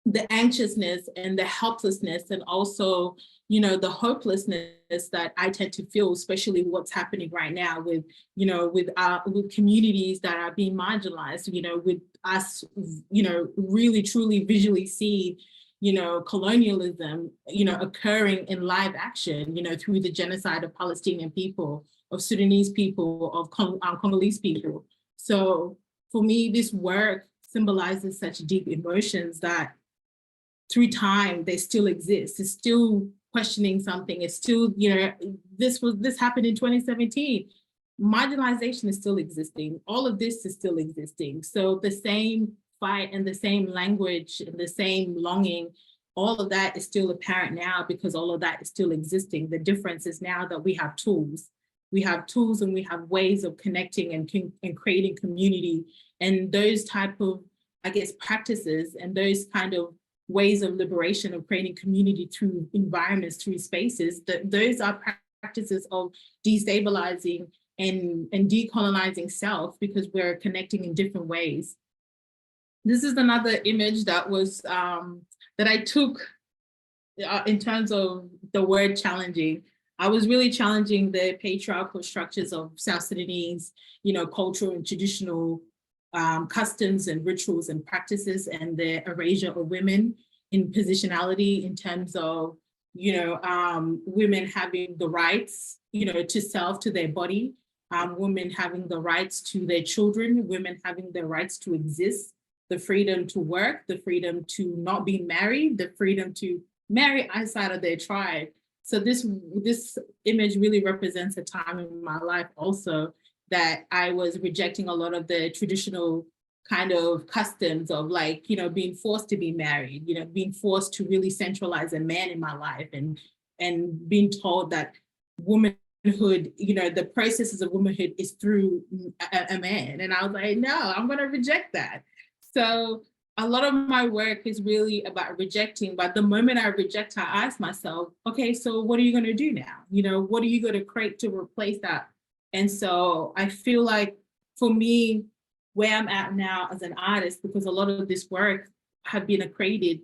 the anxiousness and the helplessness, and also, the hopelessness that I tend to feel, especially what's happening right now with communities that are being marginalized, with us, really truly visually seeing, colonialism, occurring in live action, through the genocide of Palestinian people, of Sudanese people, of Congolese people. So for me, this work symbolizes such deep emotions that through time, they still exist. It's still questioning something. It's still, this happened in 2017. Marginalization is still existing. All of this is still existing. So the same fight and the same language and the same longing, all of that is still apparent now because all of that is still existing. The difference is now that we have tools. We have tools and we have ways of connecting and creating community. And those type of, practices and those kind of ways of liberation, of creating community through environments, through spaces, those are practices of destabilizing and decolonizing self, because we're connecting in different ways. This is another image that was that I took in terms of the word challenging. I was really challenging the patriarchal structures of South Sudanese, cultural and traditional customs and rituals and practices, and the erasure of women in positionality in terms of, women having the rights, to self, to their body, women having the rights to their children, women having the rights to exist, the freedom to work, the freedom to not be married, the freedom to marry outside of their tribe. So this image really represents a time in my life also that I was rejecting a lot of the traditional kind of customs of being forced to be married, being forced to really centralize a man in my life, and being told that womanhood, the processes of womanhood is through a man. And I was like, no, I'm going to reject that. So a lot of my work is really about rejecting, but the moment I reject, I ask myself, okay, so what are you going to do now? What are you going to create to replace that? And so I feel like for me, where I'm at now as an artist, because a lot of this work have been created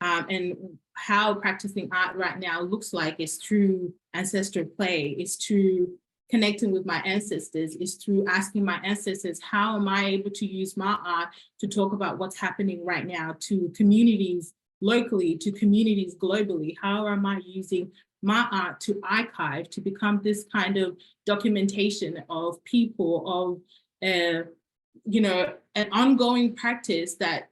and how practicing art right now looks like is through ancestral play, is through connecting with my ancestors, is through asking my ancestors, how am I able to use my art to talk about what's happening right now to communities locally, to communities globally? How am I using my art to archive, to become this kind of documentation of people, of an ongoing practice that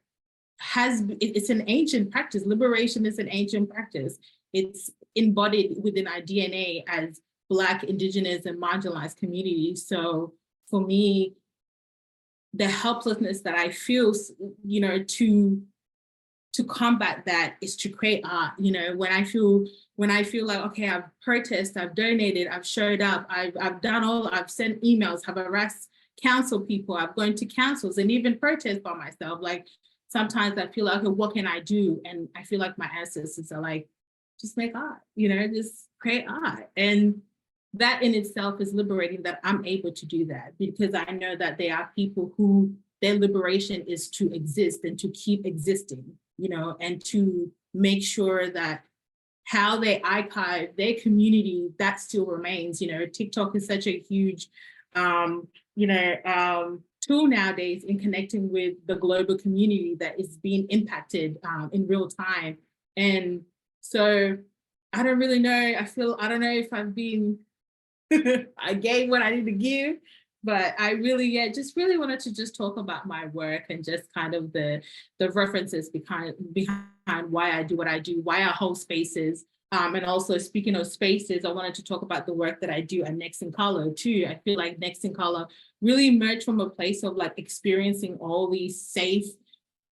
it's an ancient practice. Liberation is an ancient practice. It's embodied within our DNA as Black, Indigenous, and marginalized communities. So for me, the helplessness that I feel, to combat that is to create art. When I feel like, okay, I've protested, I've donated, I've showed up, I've done all, I've sent emails, have harassed counsel people. I've gone to councils and even protest by myself. Like sometimes I feel like, okay, what can I do? And I feel like my ancestors are like, just make art, just create art. And that in itself is liberating, that I'm able to do that, because I know that there are people who their liberation is to exist and to keep existing, and to make sure that how they archive their community, that still remains. TikTok is such a huge, tool nowadays in connecting with the global community that is being impacted in real time. And so I don't really know. I don't know if I've been, I gave what I need to give, but I really, just really wanted to just talk about my work and just kind of the references behind why I do what I do, why I hold spaces. And also, speaking of spaces, I wanted to talk about the work that I do at Next in Color too. I feel like Next in Color really emerged from a place of like experiencing all these safe,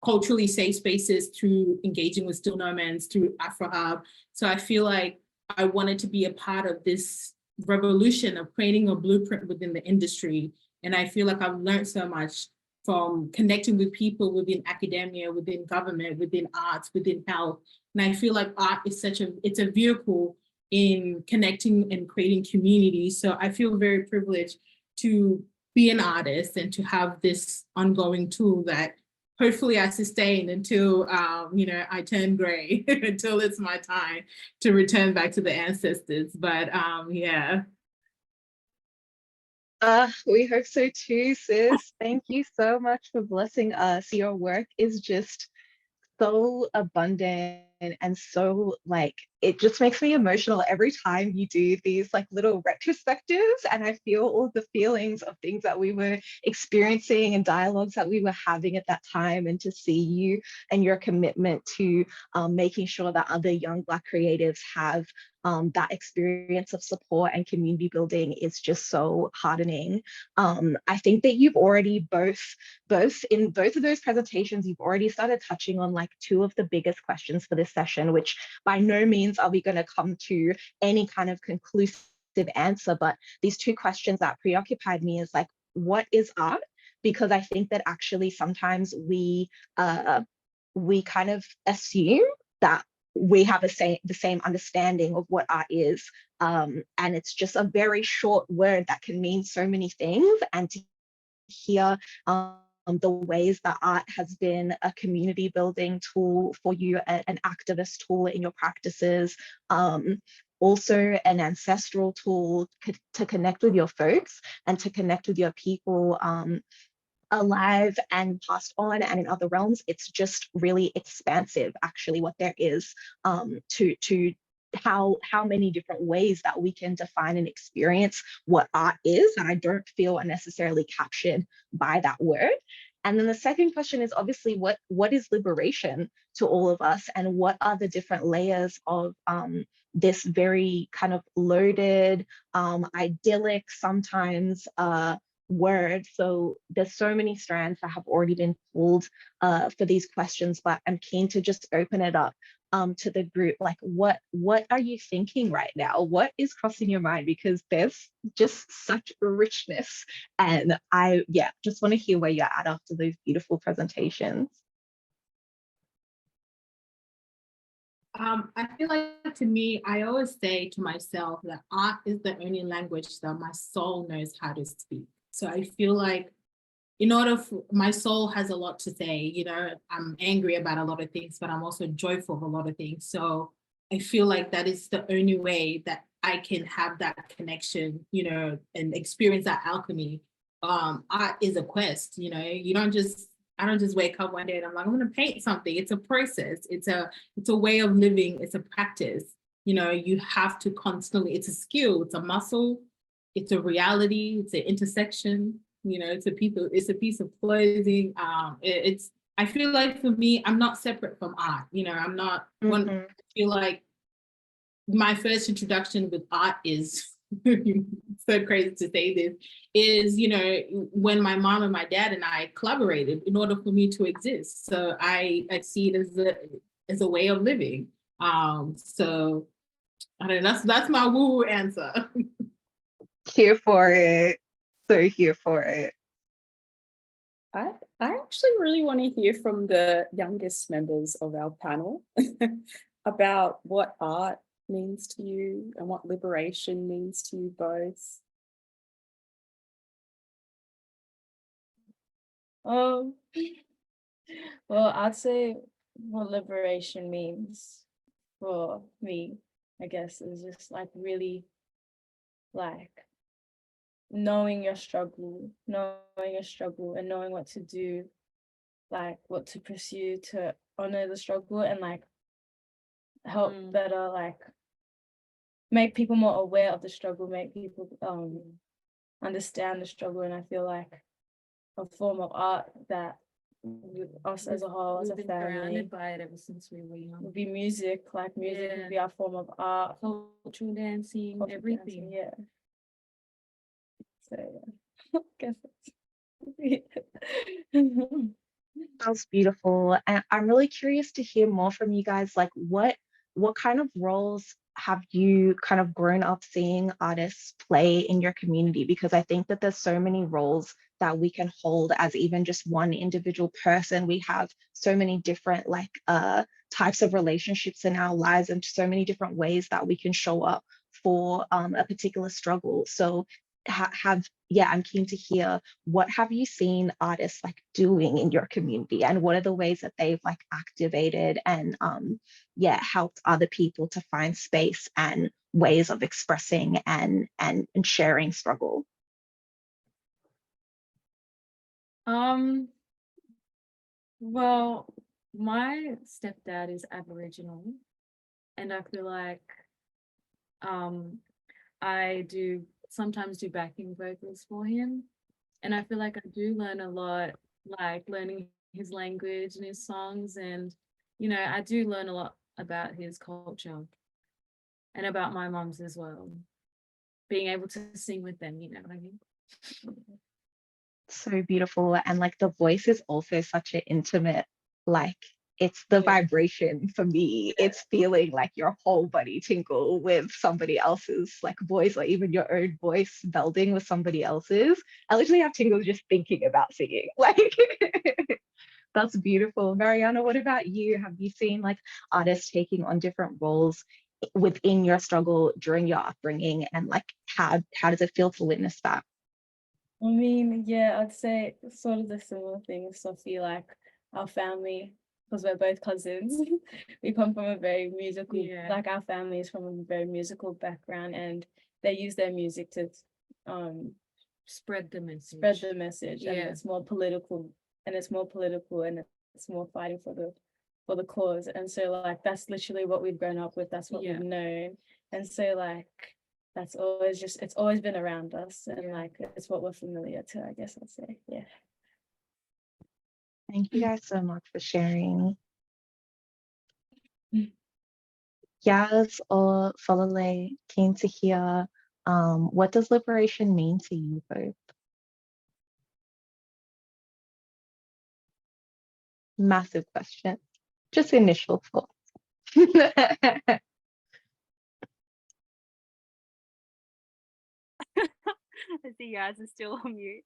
culturally safe spaces through engaging with Still Nomads, through Afro Hub. So I feel like I wanted to be a part of this revolution of creating a blueprint within the industry. And I feel like I've learned so much from connecting with people within academia, within government, within arts, within health. And I feel like art is it's a vehicle in connecting and creating community. So I feel very privileged to be an artist and to have this ongoing tool that hopefully I sustain until, I turn gray, until it's my time to return back to the ancestors. But yeah. We hope so too, sis. Thank you so much for blessing us. Your work is just so abundant and so like, it just makes me emotional every time you do these like little retrospectives, and I feel all the feelings of things that we were experiencing and dialogues that we were having at that time. And to see you and your commitment to making sure that other young Black creatives have that experience of support and community building is just so heartening. I think that you've already both in both of those presentations, you've already started touching on like two of the biggest questions for this session, which by no means are we going to come to any kind of conclusive answer, but these two questions that preoccupied me is like, what is art? Because I think that actually sometimes we kind of assume that we have the same understanding of what art is, and it's just a very short word that can mean so many things. And to hear the ways that art has been a community building tool for you, an activist tool in your practices, also an ancestral tool to connect with your folks and to connect with your people alive and passed on and in other realms. It's just really expansive, actually, what there is to how many different ways that we can define and experience what art is, and I don't feel are necessarily captured by that word. And then the second question is obviously what is liberation to all of us, and what are the different layers of this very kind of loaded, idyllic sometimes word. So there's so many strands that have already been pulled for these questions, but I'm keen to just open it up to the group. Like, what are you thinking right now? What is crossing your mind? Because there's just such richness, and I just want to hear where you're at after those beautiful presentations. I feel like, to me, I always say to myself that art is the only language that my soul knows how to speak. So I feel like in order for my soul has a lot to say, I'm angry about a lot of things, but I'm also joyful of a lot of things. So I feel like that is the only way that I can have that connection, and experience that alchemy. Art is a quest, I don't just wake up one day and I'm like, I'm going to paint something. It's a process. It's a way of living. It's a practice. You have to constantly, it's a skill, it's a muscle, it's a reality, it's an intersection, it's a piece of clothing. I feel like for me, I'm not separate from art. I'm not one. I feel like my first introduction with art is so crazy to say this, is when my mom and my dad and I collaborated in order for me to exist. So I see it as a way of living. So I don't know, that's my woo-woo answer. Here for it. So here for it. I actually really want to hear from the youngest members of our panel about what art means to you and what liberation means to you both. Um, well, I'd say what liberation means for me, I guess, is just like really like knowing your struggle and knowing what to do, like what to pursue to honor the struggle and like help better like make people more aware of the struggle, make people understand the struggle. And I feel like a form of art that us as a whole, as a We've been family, surrounded by it ever since we were young. would be music. Like music would be our form of art, Cultural dancing, cultural everything. dancing, yeah. So yeah, I guess that's Sounds beautiful. And I'm really curious to hear more from you guys. Like what kind of roles have you kind of grown up seeing artists play in your community? Because I think that there's so many roles that we can hold as even just one individual person. We have so many different like types of relationships in our lives and so many different ways that we can show up for a particular struggle. So I'm keen to hear, what have you seen artists like doing in your community, and what are the ways that they've like activated and helped other people to find space and ways of expressing and sharing struggle? Well, my stepdad is Aboriginal, and I feel like I do sometimes do backing vocals for him, and I feel like I do learn a lot, like learning his language and his songs, and you know, I do learn a lot about his culture and about my mom's as well, being able to sing with them, you know what I mean? So beautiful. And like the voice is also such an intimate, like it's the vibration for me. It's feeling like your whole body tingle with somebody else's like voice, or even your own voice melding with somebody else's. I literally have tingles just thinking about singing. Like that's beautiful. Mariana, what about you? Have you seen like artists taking on different roles within your struggle during your upbringing, and like how does it feel to witness that? I mean, yeah, I'd say sort of the similar thing as Sophie, like our family, because we're both cousins, we come from a very musical, like our family is from a very musical background, and they use their music to spread the message. And it's more political, and it's more fighting for the cause. And so like that's literally what we've grown up with, that's what we've known. And so like that's always it's always been around us, and like it's what we're familiar to, I guess I'd say. Yeah. Thank you guys so much for sharing. Yaz or Folale, keen to hear, what does liberation mean to you both? Massive question. Just initial thoughts. I see Yaz is still on mute.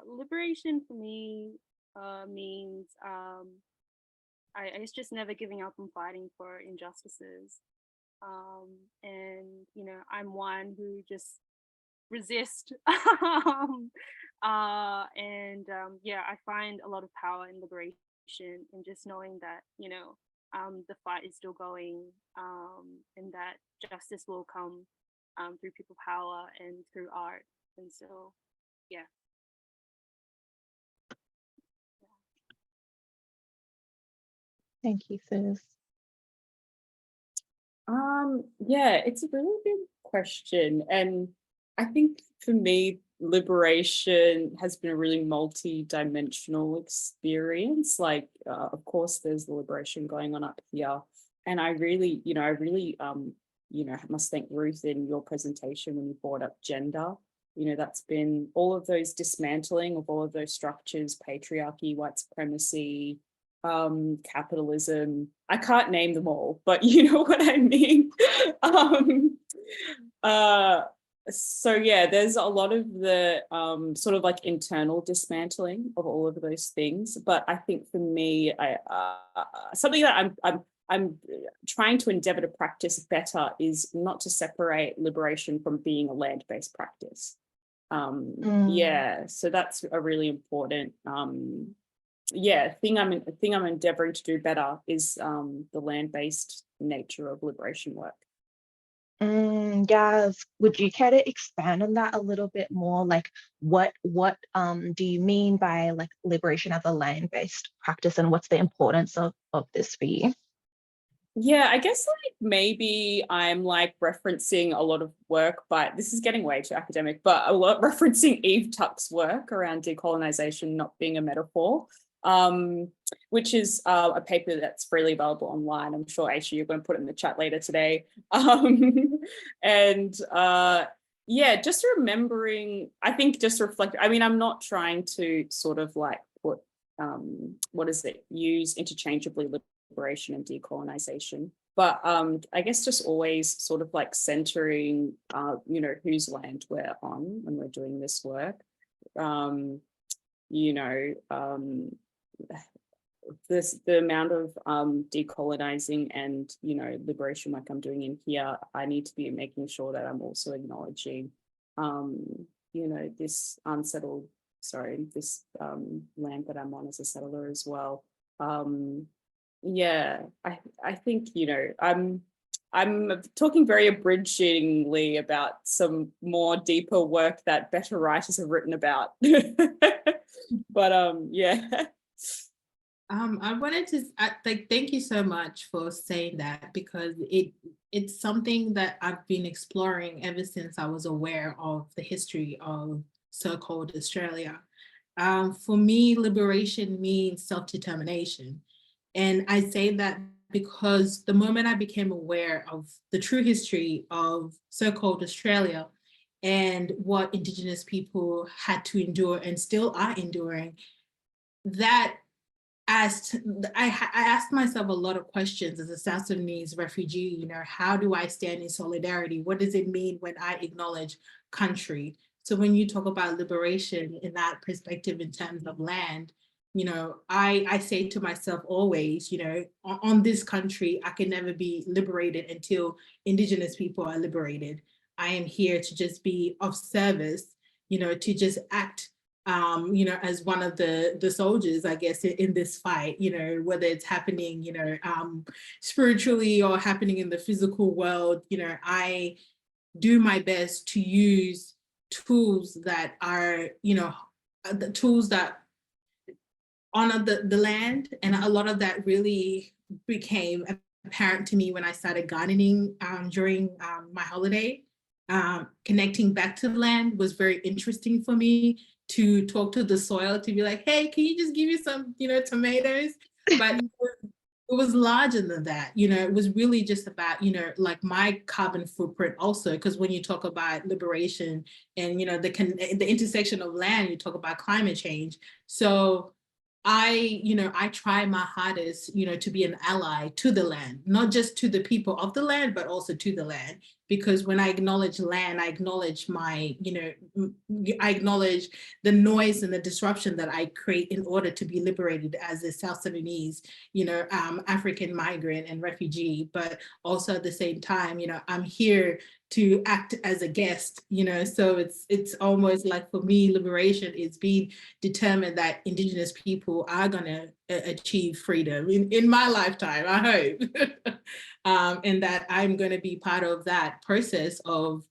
Liberation for me means it's just never giving up and fighting for injustices. And you know, I'm one who just resist. I find a lot of power in liberation, and just knowing that, you know, the fight is still going, and that justice will come through people power and through art. And so, yeah. Thank you, sis. Yeah, it's a really good question. And I think for me, liberation has been a really multi-dimensional experience. Like, of course, there's the liberation going on up here. And I really must thank Ruth in your presentation when you brought up gender. You know, that's been all of those dismantling of all of those structures, patriarchy, white supremacy, capitalism. I can't name them all, but you know what I mean. So yeah, there's a lot of the sort of like internal dismantling of all of those things. But I think for me, something that I'm trying to endeavor to practice better is not to separate liberation from being a land-based practice. Yeah, so that's a really important thing I'm endeavoring to do better is the land-based nature of liberation work. Yes. Would you care to expand on that a little bit more? Like what do you mean by like liberation as a land-based practice, and what's the importance of this for you? Yeah, I guess like maybe I'm like referencing a lot of work, but this is getting way too academic, but a lot referencing Eve Tuck's work around decolonization not being a metaphor, which is a paper that's freely available online. I'm sure, Aïsha, you're going to put it in the chat later today. Yeah, just remembering, I think just reflect, I mean, I'm not trying to sort of like put, use interchangeably liberation and decolonization, but I guess just always sort of like centering, whose land we're on when we're doing this work. The amount of decolonizing and liberation work I'm doing in here, I need to be making sure that I'm also acknowledging this this land that I'm on as a settler as well. Yeah, I think I'm talking very abridgingly about some more deeper work that better writers have written about. But yeah. I wanted to thank you so much for saying that, because it's something that I've been exploring ever since I was aware of the history of so-called Australia. For me, liberation means self-determination. And I say that because the moment I became aware of the true history of so-called Australia and what Indigenous people had to endure and still are enduring, I asked myself a lot of questions as a South Sudanese refugee. How do I stand in solidarity? What does it mean when I acknowledge country? So when you talk about liberation in that perspective in terms of land, I say to myself always, on this country, I can never be liberated until Indigenous people are liberated. I am here to just be of service, to just act as one of the soldiers, I guess, in this fight, whether it's happening, spiritually or happening in the physical world. I do my best to use tools that are, the tools that honor the land. And a lot of that really became apparent to me when I started gardening during my holiday. Connecting back to the land was very interesting for me, to talk to the soil, to be like, hey, can you just give me some, tomatoes? But it was larger than that. It was really just about, like my carbon footprint also, because when you talk about liberation and, the intersection of land, you talk about climate change. So I try my hardest, to be an ally to the land, not just to the people of the land, but also to the land. Because when I acknowledge land, I acknowledge I acknowledge the noise and the disruption that I create in order to be liberated as a South Sudanese, African migrant and refugee. But also at the same time, I'm here to act as a guest, so it's almost like, for me, liberation is being determined that Indigenous people are going to achieve freedom in my lifetime, I hope. And that I'm going to be part of that process of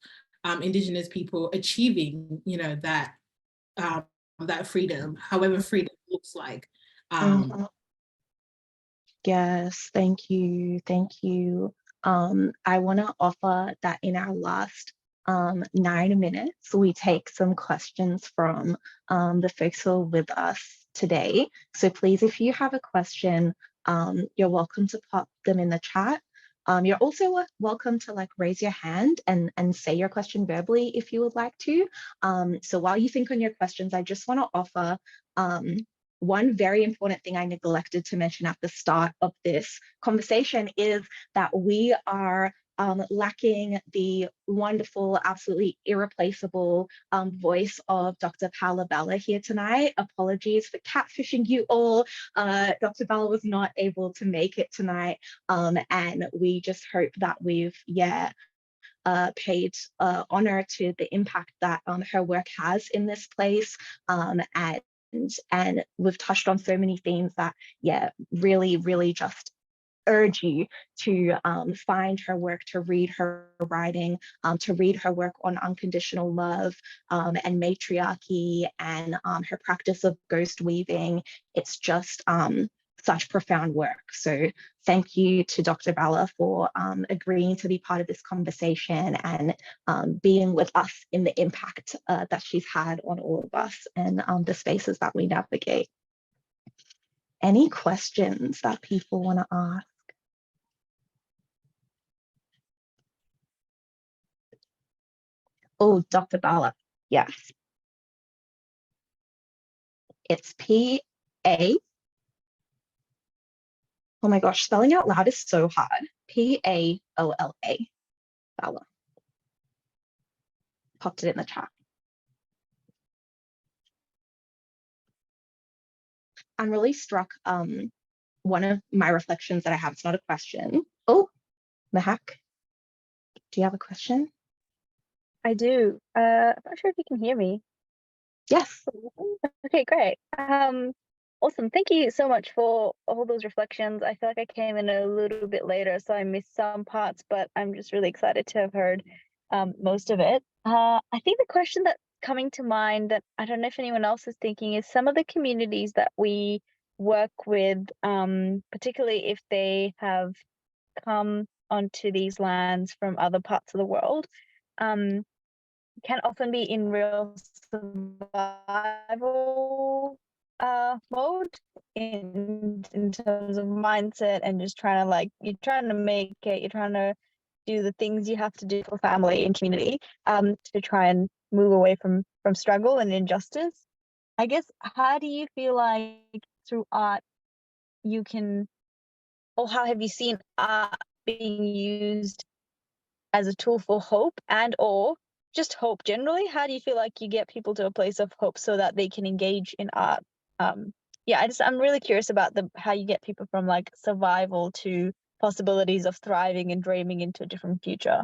Indigenous people achieving, that freedom, however freedom looks like. Yes, thank you. I want to offer that in our last 9 minutes, we take some questions from the folks who are with us today. So please, if you have a question, you're welcome to pop them in the chat. You're also welcome to raise your hand and say your question verbally if you would like to. So while you think on your questions, I just want to offer one very important thing I neglected to mention at the start of this conversation is that we are lacking the wonderful, absolutely irreplaceable voice of Dr. Paola Balla here tonight. Apologies for catfishing you all. Dr. Balla was not able to make it tonight, and we just hope that we've, paid honor to the impact that her work has in this place, and we've touched on so many themes that, really just urge you to find her work, to read her writing, to read her work on unconditional love and matriarchy, and her practice of ghost weaving. It's just such profound work. So thank you to Dr. Balla for agreeing to be part of this conversation and being with us in the impact that she's had on all of us and the spaces that we navigate. Any questions that people want to ask? Oh, Dr. Balla, yes. It's P-A. Oh my gosh, spelling out loud is so hard. P-A-O-L-A, Balla. Popped it in the chat. I'm really struck, one of my reflections that I have, it's not a question. Oh, Mahak, do you have a question? I do. I'm not sure if you can hear me. Yes. Okay, great. Awesome. Thank you so much for all those reflections. I feel like I came in a little bit later, so I missed some parts, but I'm just really excited to have heard most of it. I think the question that's coming to mind that I don't know if anyone else is thinking is some of the communities that we work with, particularly if they have come onto these lands from other parts of the world, can often be in real survival mode in terms of mindset and just trying to you're trying to make it, you're trying to do the things you have to do for family and community to try and move away from struggle and injustice. I guess, how do you feel like through art you can, or how have you seen art being used as a tool for hope and or just hope generally? How do you feel like you get people to a place of hope so that they can engage in art? I'm really curious about how you get people from survival to possibilities of thriving and dreaming into a different future.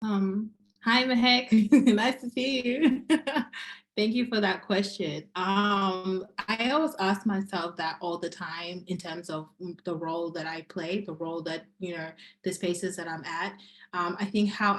Hi, Mahek. Nice to see you. Thank you for that question. I always ask myself that all the time in terms of the role that I play, the role that, the spaces that I'm at. I think how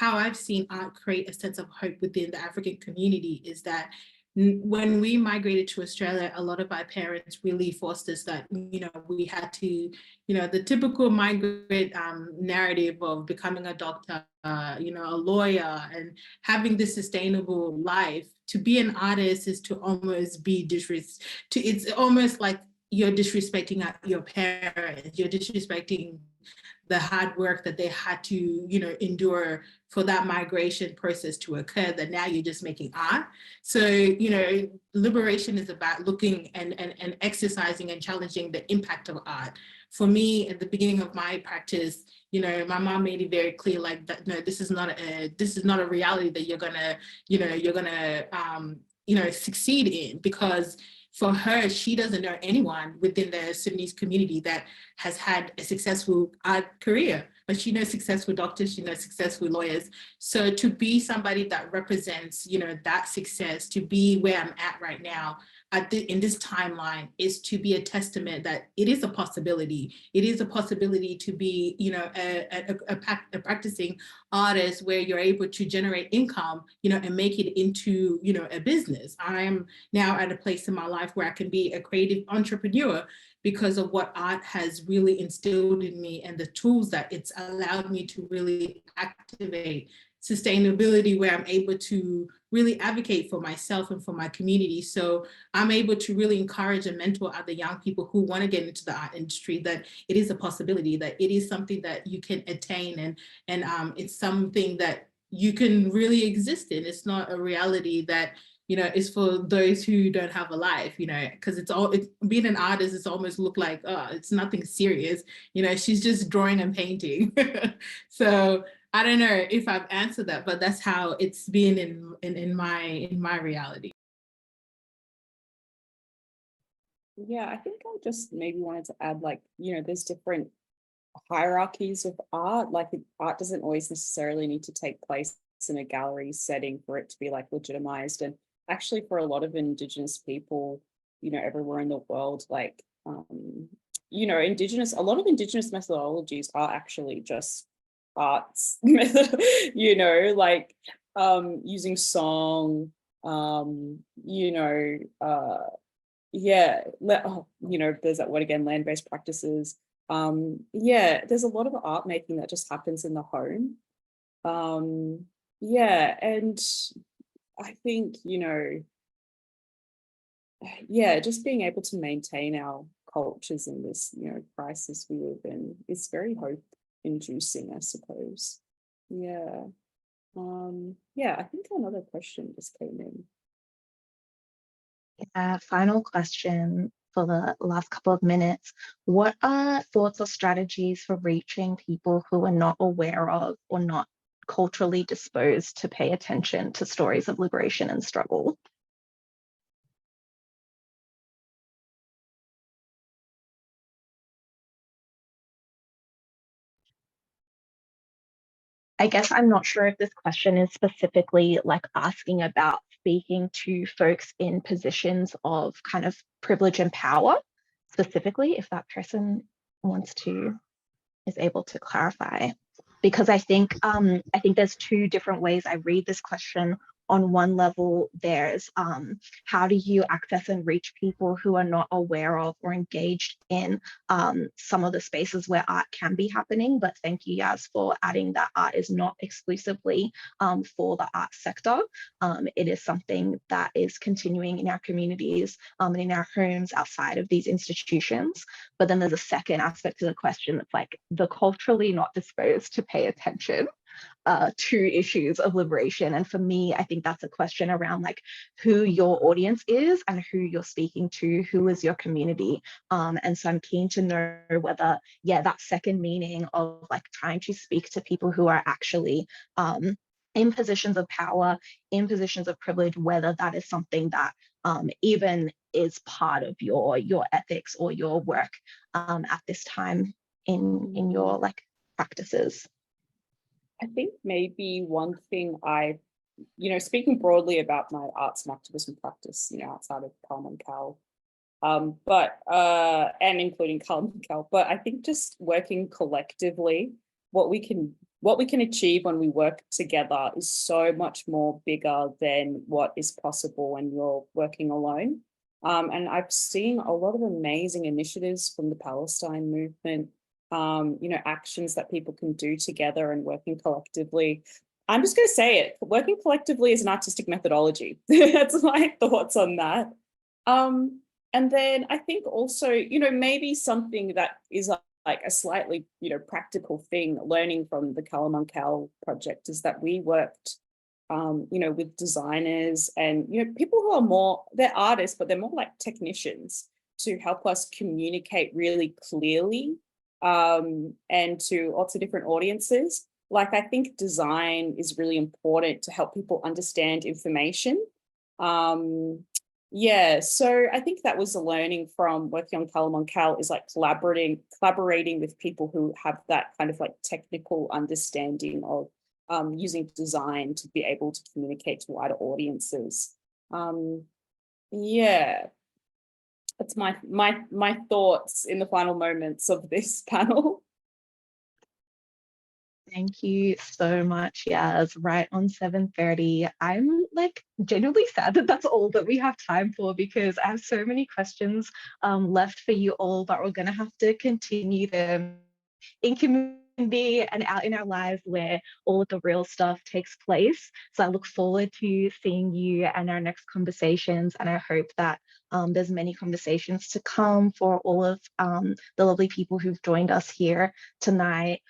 I've seen art create a sense of hope within the African community is that when we migrated to Australia, a lot of our parents really forced us that, we had to, the typical migrant narrative of becoming a doctor, a lawyer and having this sustainable life. To be an artist is to almost be it's almost like you're disrespecting your parents, you're disrespecting the hard work that they had to, endure for that migration process to occur, that now you're just making art. So, liberation is about looking and exercising and challenging the impact of art. For me, at the beginning of my practice, my mom made it very clear, that, no, this is not a reality that you're gonna succeed in, because for her, she doesn't know anyone within the Sudanese community that has had a successful art career, but she knows successful doctors, she knows successful lawyers. So to be somebody that represents, that success, to be where I'm at right now, in this timeline, is to be a testament that it is a possibility. It is a possibility to be, a practicing artist where you're able to generate income, and make it into, a business. I am now at a place in my life where I can be a creative entrepreneur because of what art has really instilled in me and the tools that it's allowed me to really activate sustainability, where I'm able to really advocate for myself and for my community. So I'm able to really encourage and mentor other young people who want to get into the art industry, that it is a possibility, that it is something that you can attain, and it's something that you can really exist in. It's not a reality that, you know, is for those who don't have a life, you know, because being an artist, it's almost look like, oh, it's nothing serious. You know, she's just drawing and painting. So I don't know if I've answered that, but that's how it's been in my reality. Yeah, I think I just maybe wanted to add, like, you know, there's different hierarchies of art. Like, art doesn't always necessarily need to take place in a gallery setting for it to be like legitimized. And actually, for a lot of Indigenous people, you know, everywhere in the world, like, you know, a lot of Indigenous methodologies are actually just arts method, you know, like using song, you know, yeah, you know, there's that word again, land-based practices. Yeah, there's a lot of art making that just happens in the home. Yeah, and I think, you know, yeah, just being able to maintain our cultures in this, you know, crisis we live in is very hope-inducing, I suppose. Yeah. Yeah, I think another question just came in. Final question for the last couple of minutes. What are thoughts or strategies for reaching people who are not aware of or not culturally disposed to pay attention to stories of liberation and struggle? I guess I'm not sure if this question is specifically like asking about speaking to folks in positions of kind of privilege and power, specifically, if that person is able to clarify. Because I think there's two different ways I read this question. On one level, there's how do you access and reach people who are not aware of or engaged in some of the spaces where art can be happening. But thank you, Yaz, for adding that art is not exclusively for the art sector. It is something that is continuing in our communities and in our homes outside of these institutions. But then there's a second aspect to the question that's like the culturally not disposed to pay attention to issues of liberation. And for me, I think that's a question around like who your audience is and who you're speaking to, who is your community. And so I'm keen to know whether, yeah, that second meaning of like trying to speak to people who are actually in positions of power, in positions of privilege, whether that is something that even is part of your ethics or your work at this time in your like practices. I think maybe one thing you know, speaking broadly about my arts and activism practice, you know, outside of angam-Kal, and including angam-Kal, but I think just working collectively, what we can achieve when we work together is so much more bigger than what is possible when you're working alone. And I've seen a lot of amazing initiatives from the Palestine movement, you know, actions that people can do together and working collectively. I'm just going to say it, working collectively is an artistic methodology. That's my thoughts on that. And then I think also, you know, maybe something that is like a slightly, you know, practical thing, learning from the angam-Kal project is that we worked, you know, with designers and, you know, people who are they're artists, but they're more like technicians to help us communicate really clearly and to lots of different audiences. Like, I think design is really important to help people understand information. Yeah, so I think that was a learning from working on angam-Kal is like collaborating with people who have that kind of like technical understanding of using design to be able to communicate to wider audiences. Yeah, that's my thoughts in the final moments of this panel. Thank you so much. Yes, right on 7:30. I'm like genuinely sad that that's all that we have time for because I have so many questions left for you all, but we're going to have to continue them in community and out in our lives where all of the real stuff takes place. So I look forward to seeing you and our next conversations, and I hope that there's many conversations to come for all of the lovely people who've joined us here tonight.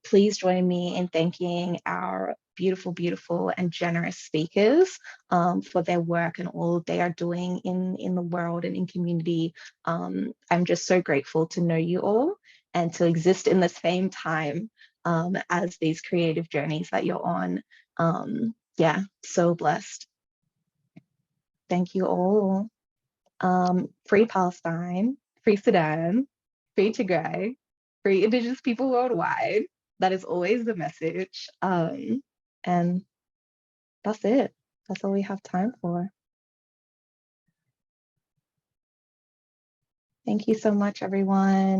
Please join me in thanking our beautiful, beautiful and generous speakers for their work and all they are doing in the world and in community. I'm just so grateful to know you all and to exist in the same time as these creative journeys that you're on. Yeah, so blessed. Thank you all. Free Palestine, free Sudan, free Tigray, free Indigenous people worldwide. That is always the message. And that's it. That's all we have time for. Thank you so much, everyone.